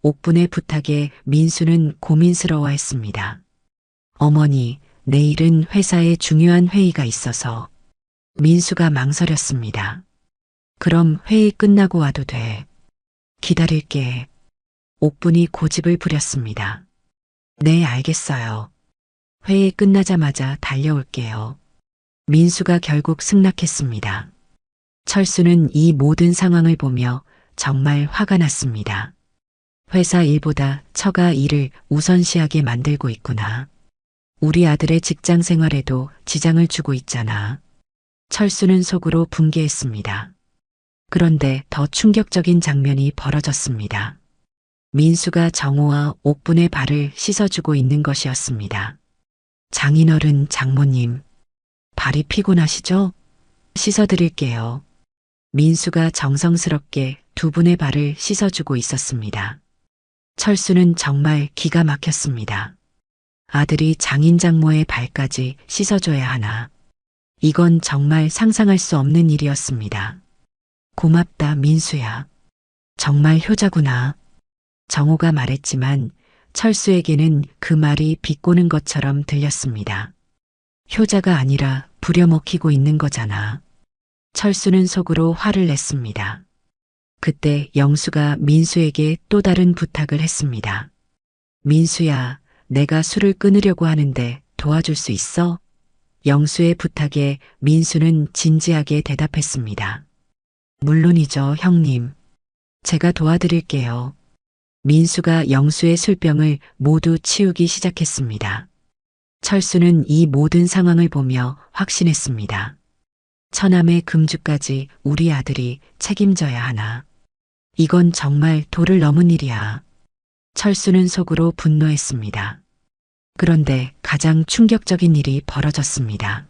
옥분의 부탁에 민수는 고민스러워했습니다. 어머니, 내일은 회사에 중요한 회의가 있어서. 민수가 망설였습니다. 그럼 회의 끝나고 와도 돼. 기다릴게. 옥분이 고집을 부렸습니다. 네, 알겠어요. 회의 끝나자마자 달려올게요. 민수가 결국 승낙했습니다. 철수는 이 모든 상황을 보며 정말 화가 났습니다. 회사 일보다 처가 일을 우선시하게 만들고 있구나. 우리 아들의 직장 생활에도 지장을 주고 있잖아. 철수는 속으로 분개했습니다. 그런데 더 충격적인 장면이 벌어졌습니다. 민수가 정호와 옥분의 발을 씻어주고 있는 것이었습니다. 장인어른, 장모님, 발이 피곤하시죠? 씻어드릴게요. 민수가 정성스럽게 두 분의 발을 씻어주고 있었습니다. 철수는 정말 기가 막혔습니다. 아들이 장인 장모의 발까지 씻어줘야 하나. 이건 정말 상상할 수 없는 일이었습니다. 고맙다, 민수야. 정말 효자구나. 정호가 말했지만 철수에게는 그 말이 비꼬는 것처럼 들렸습니다. 효자가 아니라 부려먹히고 있는 거잖아. 철수는 속으로 화를 냈습니다. 그때 영수가 민수에게 또 다른 부탁을 했습니다. 민수야, 내가 술을 끊으려고 하는데 도와줄 수 있어? 영수의 부탁에 민수는 진지하게 대답했습니다. 물론이죠, 형님. 제가 도와드릴게요. 민수가 영수의 술병을 모두 치우기 시작했습니다. 철수는 이 모든 상황을 보며 확신했습니다. 처남의 금주까지 우리 아들이 책임져야 하나. 이건 정말 도를 넘은 일이야. 철수는 속으로 분노했습니다. 그런데 가장 충격적인 일이 벌어졌습니다.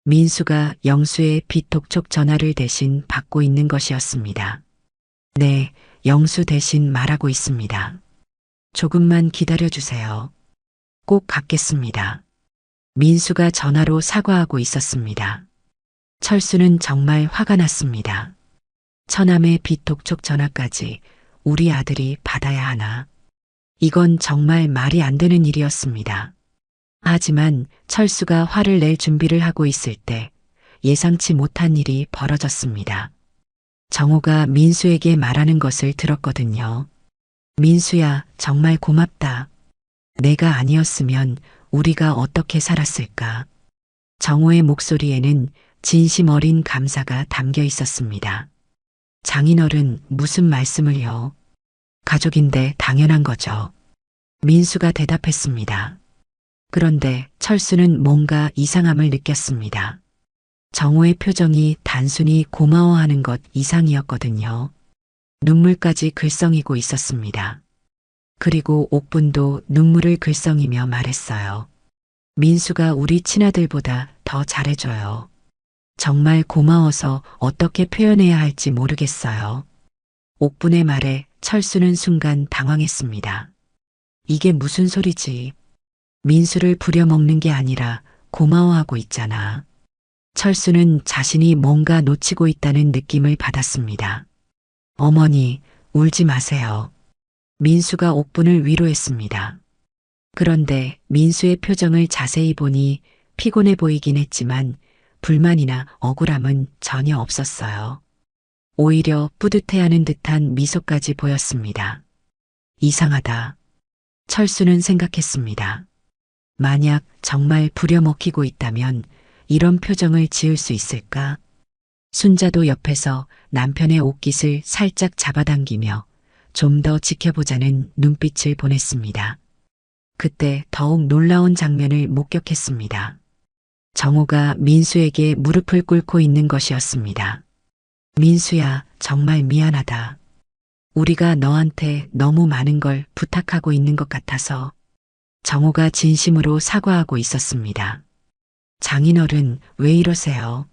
민수가 영수의 비톡촉 전화를 대신 받고 있는 것이었습니다. 네, 영수 대신 말하고 있습니다. 조금만 기다려주세요. 꼭 갚겠습니다. 민수가 전화로 사과하고 있었습니다. 철수는 정말 화가 났습니다. 처남의 비톡촉 전화까지 우리 아들이 받아야 하나. 이건 정말 말이 안 되는 일이었습니다. 하지만 철수가 화를 낼 준비를 하고 있을 때 예상치 못한 일이 벌어졌습니다. 정호가 민수에게 말하는 것을 들었거든요. 민수야, 정말 고맙다. 내가 아니었으면 우리가 어떻게 살았을까. 정호의 목소리에는 진심 어린 감사가 담겨 있었습니다. 장인어른, 무슨 말씀을요? 가족인데 당연한 거죠. 민수가 대답했습니다. 그런데 철수는 뭔가 이상함을 느꼈습니다. 정호의 표정이 단순히 고마워하는 것 이상이었거든요. 눈물까지 글썽이고 있었습니다. 그리고 옥분도 눈물을 글썽이며 말했어요. 민수가 우리 친아들보다 더 잘해줘요. 정말 고마워서 어떻게 표현해야 할지 모르겠어요. 옥분의 말에 철수는 순간 당황했습니다. 이게 무슨 소리지? 민수를 부려먹는 게 아니라 고마워하고 있잖아. 철수는 자신이 뭔가 놓치고 있다는 느낌을 받았습니다. 어머니, 울지 마세요. 민수가 옥분을 위로했습니다. 그런데 민수의 표정을 자세히 보니 피곤해 보이긴 했지만 불만이나 억울함은 전혀 없었어요. 오히려 뿌듯해하는 듯한 미소까지 보였습니다. 이상하다. 철수는 생각했습니다. 만약 정말 부려먹히고 있다면 이런 표정을 지을 수 있을까? 순자도 옆에서 남편의 옷깃을 살짝 잡아당기며 좀 더 지켜보자는 눈빛을 보냈습니다. 그때 더욱 놀라운 장면을 목격했습니다. 정호가 민수에게 무릎을 꿇고 있는 것이었습니다. 민수야, 정말 미안하다. 우리가 너한테 너무 많은 걸 부탁하고 있는 것 같아서. 정호가 진심으로 사과하고 있었습니다. 장인어른, 왜 이러세요?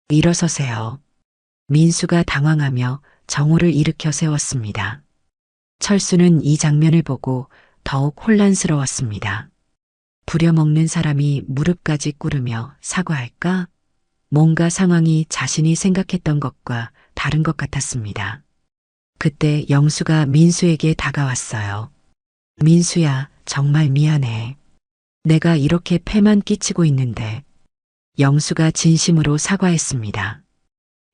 일어서세요. 민수가 당황하며 정호를 일으켜 세웠습니다. 철수는 이 장면을 보고 더욱 혼란스러웠습니다. 부려먹는 사람이 무릎까지 꿇으며 사과할까? 뭔가 상황이 자신이 생각했던 것과 다른 것 같았습니다. 그때 영수가 민수에게 다가왔어요. 민수야, 정말 미안해. 내가 이렇게 폐만 끼치고 있는데. 영수가 진심으로 사과했습니다.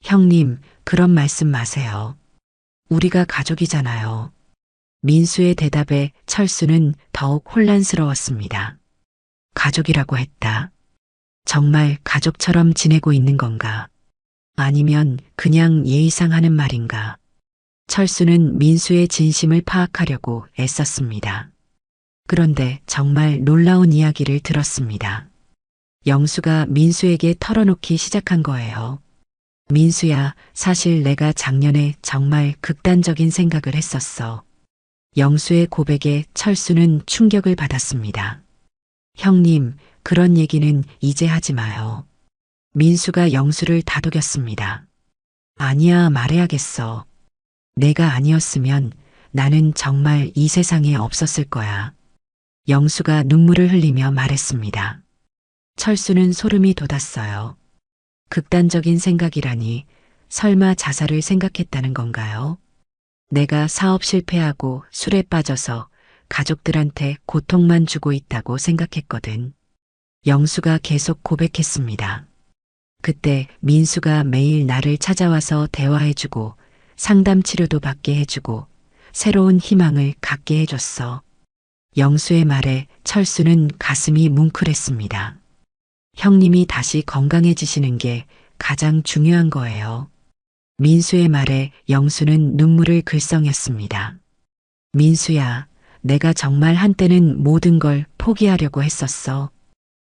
형님, 그런 말씀 마세요. 우리가 가족이잖아요. 민수의 대답에 철수는 더욱 혼란스러웠습니다. 가족이라고 했다. 정말 가족처럼 지내고 있는 건가? 아니면 그냥 예의상 하는 말인가? 철수는 민수의 진심을 파악하려고 애썼습니다. 그런데 정말 놀라운 이야기를 들었습니다. 영수가 민수에게 털어놓기 시작한 거예요. 민수야, 사실 내가 작년에 정말 극단적인 생각을 했었어. 영수의 고백에 철수는 충격을 받았습니다. 형님, 그런 얘기는 이제 하지 마요. 민수가 영수를 다독였습니다. 아니야, 말해야겠어. 내가 아니었으면 나는 정말 이 세상에 없었을 거야. 영수가 눈물을 흘리며 말했습니다. 철수는 소름이 돋았어요. 극단적인 생각이라니 설마 자살을 생각했다는 건가요? 내가 사업 실패하고 술에 빠져서 가족들한테 고통만 주고 있다고 생각했거든. 영수가 계속 고백했습니다. 그때 민수가 매일 나를 찾아와서 대화해주고 상담 치료도 받게 해주고 새로운 희망을 갖게 해줬어. 영수의 말에 철수는 가슴이 뭉클했습니다. 형님이 다시 건강해지시는 게 가장 중요한 거예요. 민수의 말에 영수는 눈물을 글썽였습니다. 민수야, 내가 정말 한때는 모든 걸 포기하려고 했었어.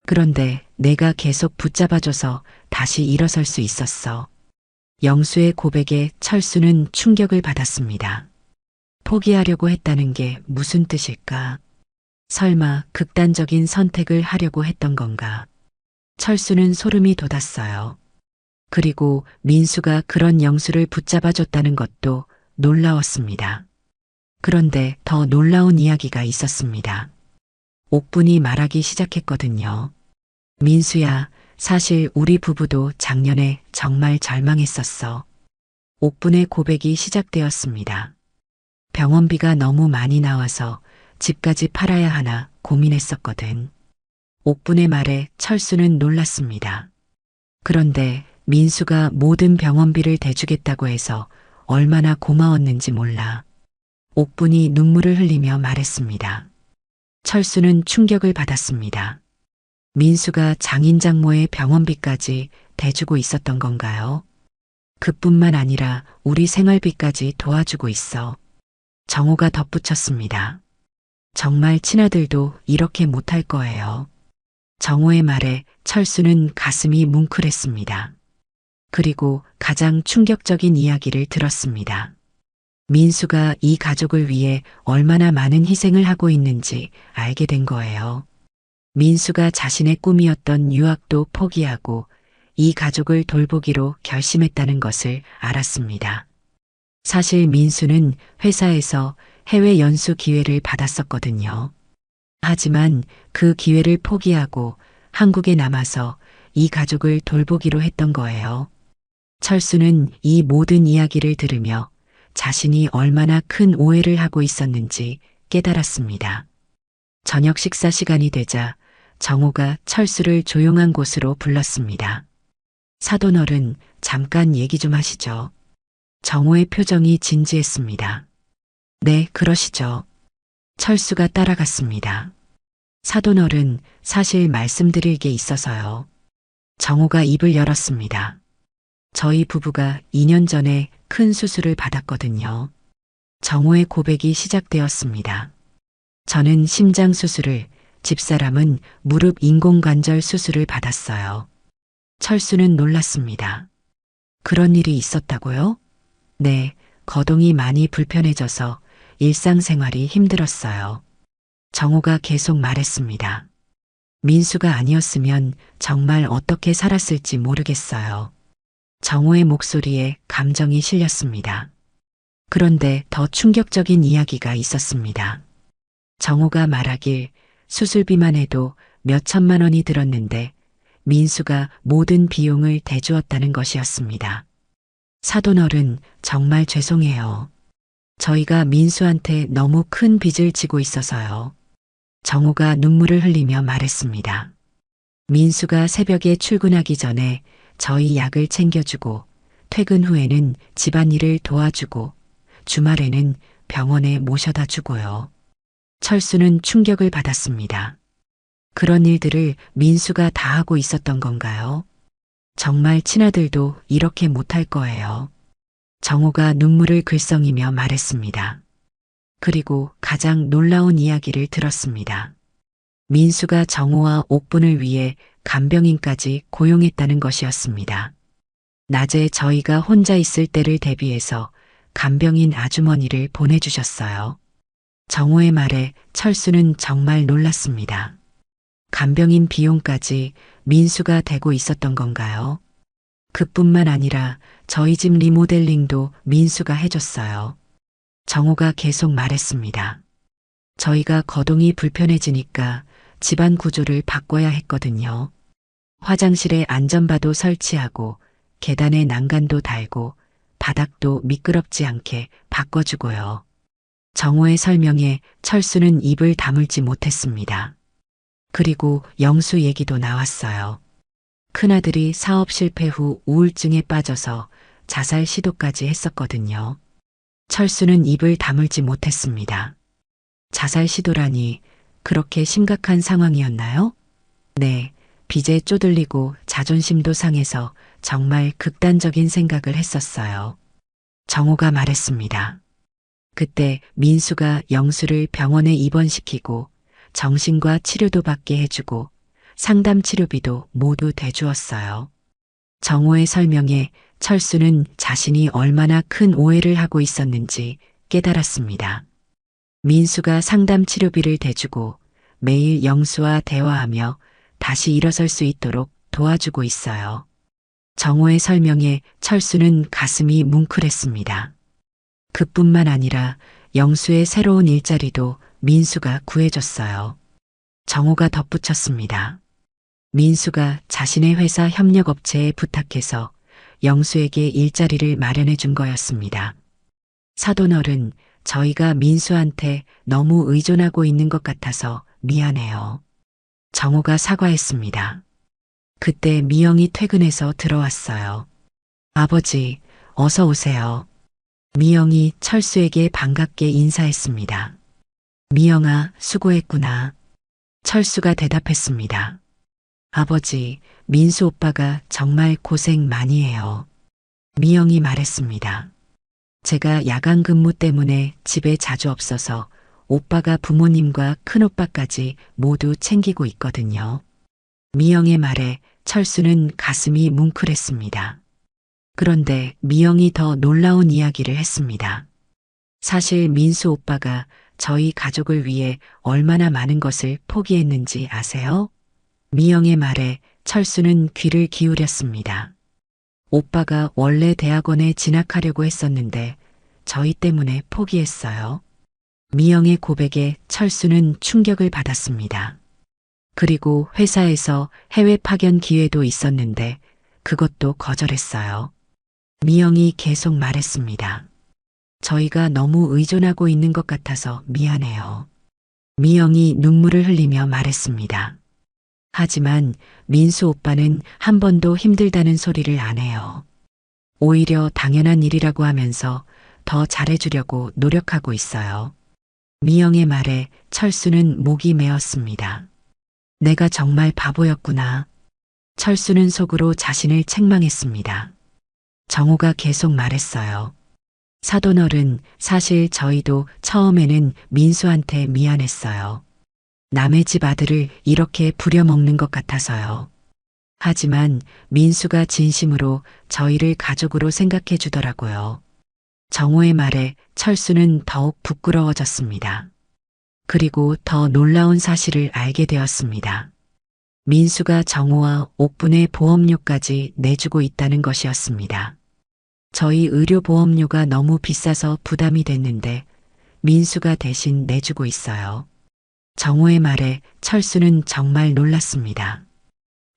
그런데 내가 계속 붙잡아줘서 다시 일어설 수 있었어. 영수의 고백에 철수는 충격을 받았습니다. 포기하려고 했다는 게 무슨 뜻일까? 설마 극단적인 선택을 하려고 했던 건가? 철수는 소름이 돋았어요. 그리고 민수가 그런 영수를 붙잡아줬다는 것도 놀라웠습니다. 그런데 더 놀라운 이야기가 있었습니다. 옥분이 말하기 시작했거든요. 민수야, 사실 우리 부부도 작년에 정말 절망했었어. 옥분의 고백이 시작되었습니다. 병원비가 너무 많이 나와서 집까지 팔아야 하나 고민했었거든. 옥분의 말에 철수는 놀랐습니다. 그런데 민수가 모든 병원비를 대주겠다고 해서 얼마나 고마웠는지 몰라. 옥분이 눈물을 흘리며 말했습니다. 철수는 충격을 받았습니다. 민수가 장인장모의 병원비까지 대주고 있었던 건가요? 그뿐만 아니라 우리 생활비까지 도와주고 있어. 정호가 덧붙였습니다. 정말 친아들도 이렇게 못할 거예요. 정호의 말에 철수는 가슴이 뭉클했습니다. 그리고 가장 충격적인 이야기를 들었습니다. 민수가 이 가족을 위해 얼마나 많은 희생을 하고 있는지 알게 된 거예요. 민수가 자신의 꿈이었던 유학도 포기하고 이 가족을 돌보기로 결심했다는 것을 알았습니다. 사실 민수는 회사에서 해외 연수 기회를 받았었거든요. 하지만 그 기회를 포기하고 한국에 남아서 이 가족을 돌보기로 했던 거예요. 철수는 이 모든 이야기를 들으며 자신이 얼마나 큰 오해를 하고 있었는지 깨달았습니다. 저녁 식사 시간이 되자 정호가 철수를 조용한 곳으로 불렀습니다. 사돈어른, 잠깐 얘기 좀 하시죠. 정호의 표정이 진지했습니다. 네, 그러시죠. 철수가 따라갔습니다. 사돈어른, 사실 말씀드릴 게 있어서요. 정호가 입을 열었습니다. 저희 부부가 2년 전에 큰 수술을 받았거든요. 정호의 고백이 시작되었습니다. 저는 심장 수술을, 집사람은 무릎 인공관절 수술을 받았어요. 철수는 놀랐습니다. 그런 일이 있었다고요? 네, 거동이 많이 불편해져서 일상생활이 힘들었어요. 정호가 계속 말했습니다. 민수가 아니었으면 정말 어떻게 살았을지 모르겠어요. 정호의 목소리에 감정이 실렸습니다. 그런데 더 충격적인 이야기가 있었습니다. 정호가 말하길 수술비만 해도 몇 천만 원이 들었는데 민수가 모든 비용을 대주었다는 것이었습니다. 사돈어른, 정말 죄송해요. 저희가 민수한테 너무 큰 빚을 지고 있어서요. 정호가 눈물을 흘리며 말했습니다. 민수가 새벽에 출근하기 전에 저희 약을 챙겨주고 퇴근 후에는 집안일을 도와주고 주말에는 병원에 모셔다 주고요. 철수는 충격을 받았습니다. 그런 일들을 민수가 다 하고 있었던 건가요? 정말 친아들도 이렇게 못할 거예요. 정호가 눈물을 글썽이며 말했습니다. 그리고 가장 놀라운 이야기를 들었습니다. 민수가 정호와 옥분을 위해 간병인까지 고용했다는 것이었습니다. 낮에 저희가 혼자 있을 때를 대비해서 간병인 아주머니를 보내주셨어요. 정호의 말에 철수는 정말 놀랐습니다. 간병인 비용까지 민수가 대고 있었던 건가요? 그뿐만 아니라 저희 집 리모델링도 민수가 해줬어요. 정호가 계속 말했습니다. 저희가 거동이 불편해지니까 집안 구조를 바꿔야 했거든요. 화장실에 안전바도 설치하고 계단에 난간도 달고 바닥도 미끄럽지 않게 바꿔주고요. 정호의 설명에 철수는 입을 다물지 못했습니다. 그리고 영수 얘기도 나왔어요. 큰아들이 사업 실패 후 우울증에 빠져서 자살 시도까지 했었거든요. 철수는 입을 다물지 못했습니다. 자살 시도라니 그렇게 심각한 상황이었나요? 네, 빚에 쪼들리고 자존심도 상해서 정말 극단적인 생각을 했었어요. 정호가 말했습니다. 그때 민수가 영수를 병원에 입원시키고 정신과 치료도 받게 해주고 상담 치료비도 모두 대주었어요. 정호의 설명에 철수는 자신이 얼마나 큰 오해를 하고 있었는지 깨달았습니다. 민수가 상담 치료비를 대주고 매일 영수와 대화하며 다시 일어설 수 있도록 도와주고 있어요. 정호의 설명에 철수는 가슴이 뭉클했습니다. 그뿐만 아니라 영수의 새로운 일자리도 민수가 구해줬어요. 정호가 덧붙였습니다. 민수가 자신의 회사 협력업체에 부탁해서 영수에게 일자리를 마련해 준 거였습니다. 사돈어른, 저희가 민수한테 너무 의존하고 있는 것 같아서 미안해요. 정호가 사과했습니다. 그때 미영이 퇴근해서 들어왔어요. 아버지, 어서 오세요. 미영이 철수에게 반갑게 인사했습니다. 미영아, 수고했구나. 철수가 대답했습니다. 아버지, 민수 오빠가 정말 고생 많이 해요. 미영이 말했습니다. 제가 야간 근무 때문에 집에 자주 없어서 오빠가 부모님과 큰오빠까지 모두 챙기고 있거든요. 미영의 말에 철수는 가슴이 뭉클했습니다. 그런데 미영이 더 놀라운 이야기를 했습니다. 사실 민수 오빠가 저희 가족을 위해 얼마나 많은 것을 포기했는지 아세요? 미영의 말에 철수는 귀를 기울였습니다. 오빠가 원래 대학원에 진학하려고 했었는데 저희 때문에 포기했어요. 미영의 고백에 철수는 충격을 받았습니다. 그리고 회사에서 해외 파견 기회도 있었는데 그것도 거절했어요. 미영이 계속 말했습니다. 저희가 너무 의존하고 있는 것 같아서 미안해요. 미영이 눈물을 흘리며 말했습니다. 하지만 민수 오빠는 한 번도 힘들다는 소리를 안 해요. 오히려 당연한 일이라고 하면서 더 잘해주려고 노력하고 있어요. 미영의 말에 철수는 목이 메었습니다. 내가 정말 바보였구나. 철수는 속으로 자신을 책망했습니다. 정호가 계속 말했어요. 사돈어른, 사실 저희도 처음에는 민수한테 미안했어요. 남의 집 아들을 이렇게 부려먹는 것 같아서요. 하지만 민수가 진심으로 저희를 가족으로 생각해 주더라고요. 정호의 말에 철수는 더욱 부끄러워졌습니다. 그리고 더 놀라운 사실을 알게 되었습니다. 민수가 정호와 옥분의 보험료까지 내주고 있다는 것이었습니다. 저희 의료보험료가 너무 비싸서 부담이 됐는데 민수가 대신 내주고 있어요. 정호의 말에 철수는 정말 놀랐습니다.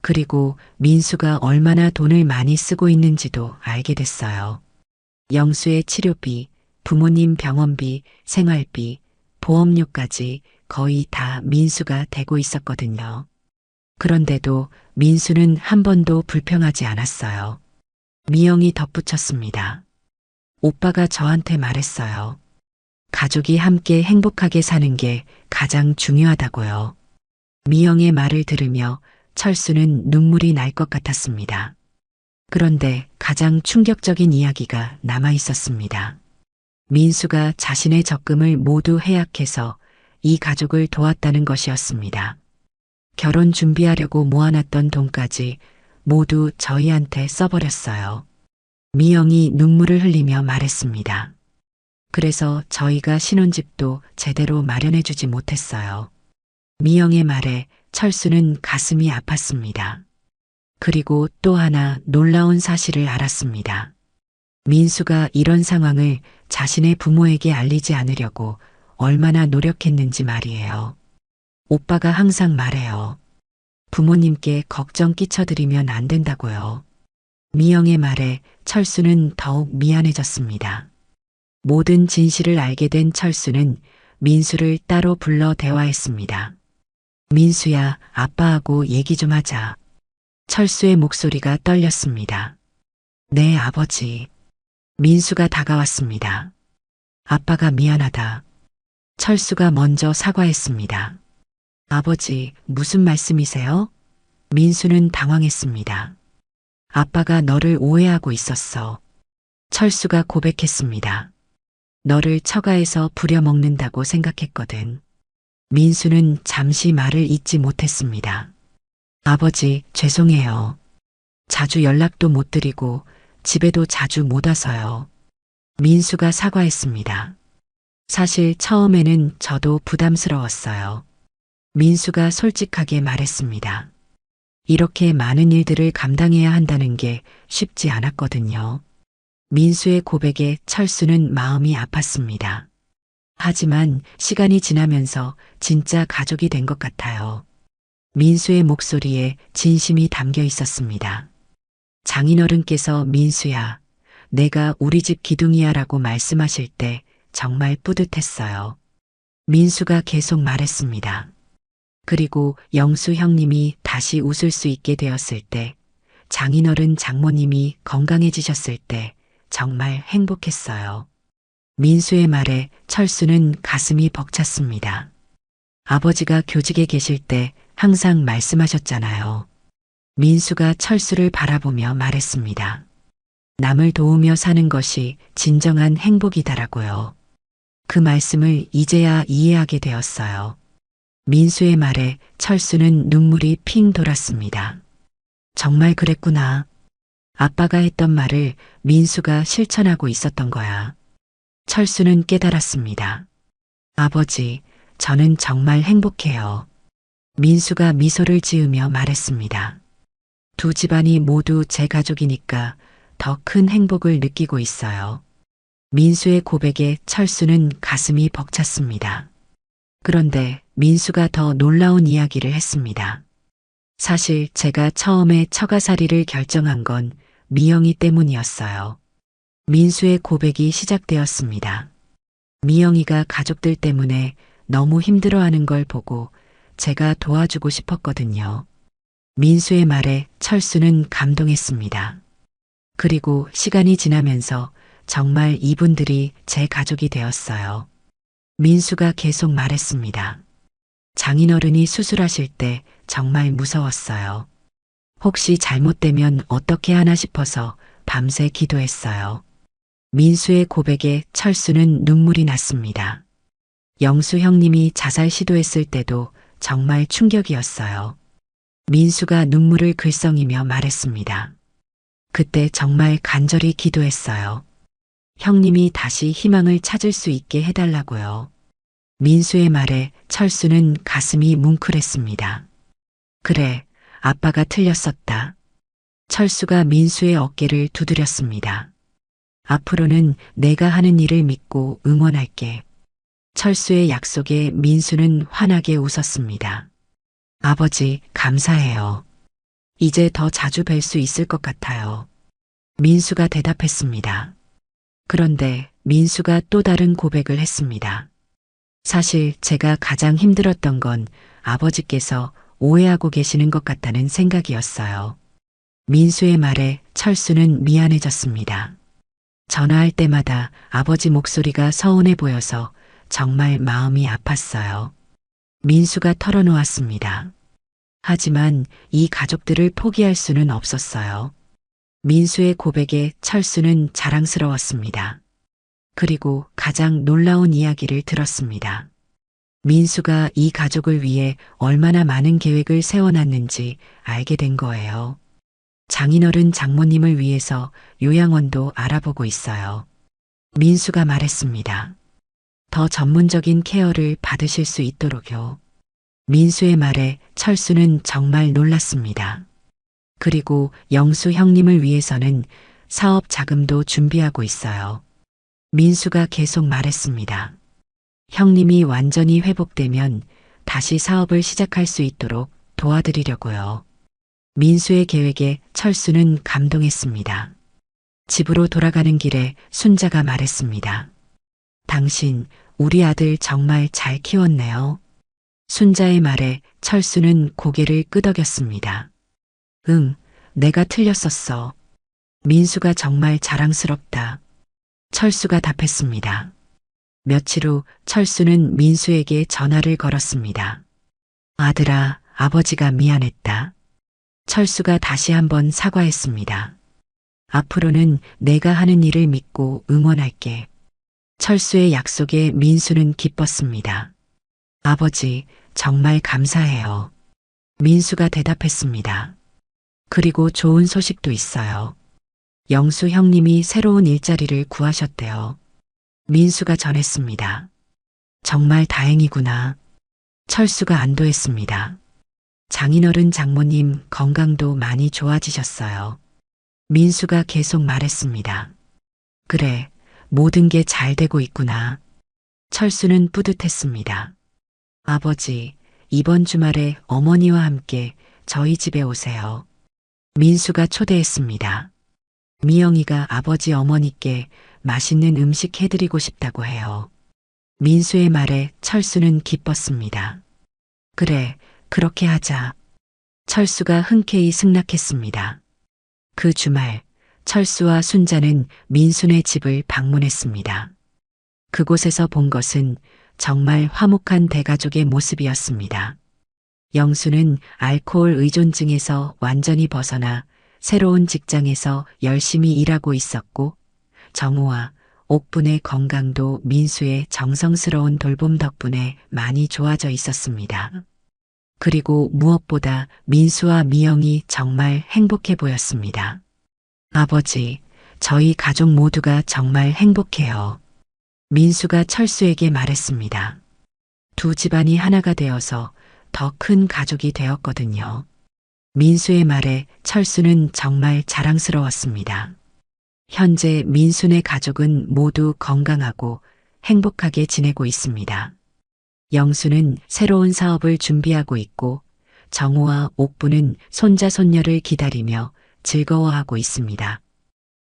그리고 민수가 얼마나 돈을 많이 쓰고 있는지도 알게 됐어요. 영수의 치료비, 부모님 병원비, 생활비, 보험료까지 거의 다 민수가 대고 있었거든요. 그런데도 민수는 한 번도 불평하지 않았어요. 미영이 덧붙였습니다. 오빠가 저한테 말했어요. 가족이 함께 행복하게 사는 게 가장 중요하다고요. 미영의 말을 들으며 철수는 눈물이 날 것 같았습니다. 그런데 가장 충격적인 이야기가 남아 있었습니다. 민수가 자신의 적금을 모두 해약해서 이 가족을 도왔다는 것이었습니다. 결혼 준비하려고 모아놨던 돈까지 모두 저희한테 써버렸어요. 미영이 눈물을 흘리며 말했습니다. 그래서 저희가 신혼집도 제대로 마련해주지 못했어요. 미영의 말에 철수는 가슴이 아팠습니다. 그리고 또 하나 놀라운 사실을 알았습니다. 민수가 이런 상황을 자신의 부모에게 알리지 않으려고 얼마나 노력했는지 말이에요. 오빠가 항상 말해요. 부모님께 걱정 끼쳐드리면 안 된다고요. 미영의 말에 철수는 더욱 미안해졌습니다. 모든 진실을 알게 된 철수는 민수를 따로 불러 대화했습니다. 민수야, 아빠하고 얘기 좀 하자. 철수의 목소리가 떨렸습니다. 네, 아버지. 민수가 다가왔습니다. 아빠가 미안하다. 철수가 먼저 사과했습니다. 아버지, 무슨 말씀이세요? 민수는 당황했습니다. 아빠가 너를 오해하고 있었어. 철수가 고백했습니다. 너를 처가에서 부려먹는다고 생각했거든. 민수는 잠시 말을 잇지 못했습니다. 아버지, 죄송해요. 자주 연락도 못 드리고 집에도 자주 못 와서요. 민수가 사과했습니다. 사실 처음에는 저도 부담스러웠어요. 민수가 솔직하게 말했습니다. 이렇게 많은 일들을 감당해야 한다는 게 쉽지 않았거든요. 민수의 고백에 철수는 마음이 아팠습니다. 하지만 시간이 지나면서 진짜 가족이 된 것 같아요. 민수의 목소리에 진심이 담겨 있었습니다. 장인어른께서 민수야, 내가 우리 집 기둥이야 라고 말씀하실 때 정말 뿌듯했어요. 민수가 계속 말했습니다. 그리고 영수 형님이 다시 웃을 수 있게 되었을 때, 장인어른 장모님이 건강해지셨을 때 정말 행복했어요. 민수의 말에 철수는 가슴이 벅찼습니다. 아버지가 교직에 계실 때 항상 말씀하셨잖아요. 민수가 철수를 바라보며 말했습니다. 남을 도우며 사는 것이 진정한 행복이다라고요. 그 말씀을 이제야 이해하게 되었어요. 민수의 말에 철수는 눈물이 핑 돌았습니다. 정말 그랬구나. 아빠가 했던 말을 민수가 실천하고 있었던 거야. 철수는 깨달았습니다. 아버지, 저는 정말 행복해요. 민수가 미소를 지으며 말했습니다. 두 집안이 모두 제 가족이니까 더 큰 행복을 느끼고 있어요. 민수의 고백에 철수는 가슴이 벅찼습니다. 그런데 민수가 더 놀라운 이야기를 했습니다. 사실 제가 처음에 처가살이를 결정한 건 미영이 때문이었어요. 민수의 고백이 시작되었습니다. 미영이가 가족들 때문에 너무 힘들어하는 걸 보고 제가 도와주고 싶었거든요. 민수의 말에 철수는 감동했습니다. 그리고 시간이 지나면서 정말 이분들이 제 가족이 되었어요. 민수가 계속 말했습니다. 장인어른이 수술하실 때 정말 무서웠어요. 혹시 잘못되면 어떻게 하나 싶어서 밤새 기도했어요. 민수의 고백에 철수는 눈물이 났습니다. 영수 형님이 자살 시도했을 때도 정말 충격이었어요. 민수가 눈물을 글썽이며 말했습니다. 그때 정말 간절히 기도했어요. 형님이 다시 희망을 찾을 수 있게 해달라고요. 민수의 말에 철수는 가슴이 뭉클했습니다. 그래, 아빠가 틀렸었다. 철수가 민수의 어깨를 두드렸습니다. 앞으로는 내가 하는 일을 믿고 응원할게. 철수의 약속에 민수는 환하게 웃었습니다. 아버지, 감사해요. 이제 더 자주 뵐 수 있을 것 같아요. 민수가 대답했습니다. 그런데 민수가 또 다른 고백을 했습니다. 사실 제가 가장 힘들었던 건 아버지께서 오해하고 계시는 것 같다는 생각이었어요. 민수의 말에 철수는 미안해졌습니다. 전화할 때마다 아버지 목소리가 서운해 보여서 정말 마음이 아팠어요. 민수가 털어놓았습니다. 하지만 이 가족들을 포기할 수는 없었어요. 민수의 고백에 철수는 자랑스러웠습니다. 그리고 가장 놀라운 이야기를 들었습니다. 민수가 이 가족을 위해 얼마나 많은 계획을 세워놨는지 알게 된 거예요. 장인어른 장모님을 위해서 요양원도 알아보고 있어요. 민수가 말했습니다. 더 전문적인 케어를 받으실 수 있도록요. 민수의 말에 철수는 정말 놀랐습니다. 그리고 영수 형님을 위해서는 사업 자금도 준비하고 있어요. 민수가 계속 말했습니다. 형님이 완전히 회복되면 다시 사업을 시작할 수 있도록 도와드리려고요. 민수의 계획에 철수는 감동했습니다. 집으로 돌아가는 길에 순자가 말했습니다. 당신, 우리 아들 정말 잘 키웠네요. 순자의 말에 철수는 고개를 끄덕였습니다. 응, 내가 틀렸었어. 민수가 정말 자랑스럽다. 철수가 답했습니다. 며칠 후 철수는 민수에게 전화를 걸었습니다. 아들아, 아버지가 미안했다. 철수가 다시 한번 사과했습니다. 앞으로는 내가 하는 일을 믿고 응원할게. 철수의 약속에 민수는 기뻤습니다. 아버지, 정말 감사해요. 민수가 대답했습니다. 그리고 좋은 소식도 있어요. 영수 형님이 새로운 일자리를 구하셨대요. 민수가 전했습니다. 정말 다행이구나. 철수가 안도했습니다. 장인어른 장모님 건강도 많이 좋아지셨어요. 민수가 계속 말했습니다. 그래, 모든 게 잘 되고 있구나. 철수는 뿌듯했습니다. 아버지, 이번 주말에 어머니와 함께 저희 집에 오세요. 민수가 초대했습니다. 미영이가 아버지 어머니께 맛있는 음식 해드리고 싶다고 해요. 민수의 말에 철수는 기뻤습니다. 그래, 그렇게 하자. 철수가 흔쾌히 승낙했습니다. 그 주말, 철수와 순자는 민수네 집을 방문했습니다. 그곳에서 본 것은 정말 화목한 대가족의 모습이었습니다. 영수는 알코올 의존증에서 완전히 벗어나 새로운 직장에서 열심히 일하고 있었고, 정우와 옥분의 건강도 민수의 정성스러운 돌봄 덕분에 많이 좋아져 있었습니다. 그리고 무엇보다 민수와 미영이 정말 행복해 보였습니다. 아버지, 저희 가족 모두가 정말 행복해요. 민수가 철수에게 말했습니다. 두 집안이 하나가 되어서 더 큰 가족이 되었거든요. 민수의 말에 철수는 정말 자랑스러웠습니다. 현재 민수네 가족은 모두 건강하고 행복하게 지내고 있습니다. 영수는 새로운 사업을 준비하고 있고 정우와 옥부는 손자 손녀를 기다리며 즐거워하고 있습니다.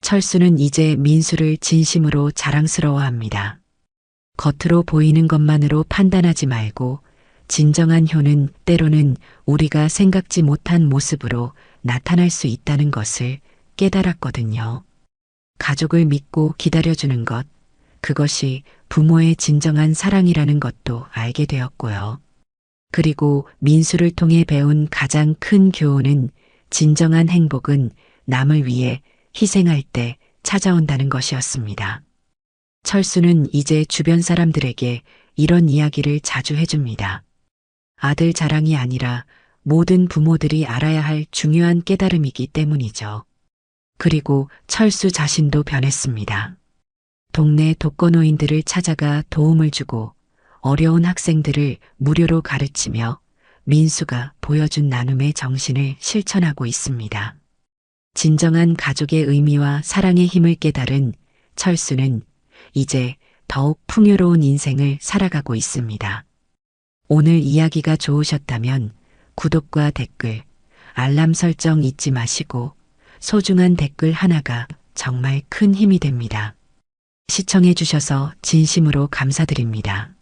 철수는 이제 민수를 진심으로 자랑스러워합니다. 겉으로 보이는 것만으로 판단하지 말고 진정한 효는 때로는 우리가 생각지 못한 모습으로 나타날 수 있다는 것을 깨달았거든요. 가족을 믿고 기다려주는 것, 그것이 부모의 진정한 사랑이라는 것도 알게 되었고요. 그리고 민수를 통해 배운 가장 큰 교훈은 진정한 행복은 남을 위해 희생할 때 찾아온다는 것이었습니다. 철수는 이제 주변 사람들에게 이런 이야기를 자주 해줍니다. 아들 자랑이 아니라 모든 부모들이 알아야 할 중요한 깨달음이기 때문이죠. 그리고 철수 자신도 변했습니다. 동네 독거노인들을 찾아가 도움을 주고 어려운 학생들을 무료로 가르치며 민수가 보여준 나눔의 정신을 실천하고 있습니다. 진정한 가족의 의미와 사랑의 힘을 깨달은 철수는 이제 더욱 풍요로운 인생을 살아가고 있습니다. 오늘 이야기가 좋으셨다면 구독과 댓글, 알람 설정 잊지 마시고 소중한 댓글 하나가 정말 큰 힘이 됩니다. 시청해 주셔서 진심으로 감사드립니다.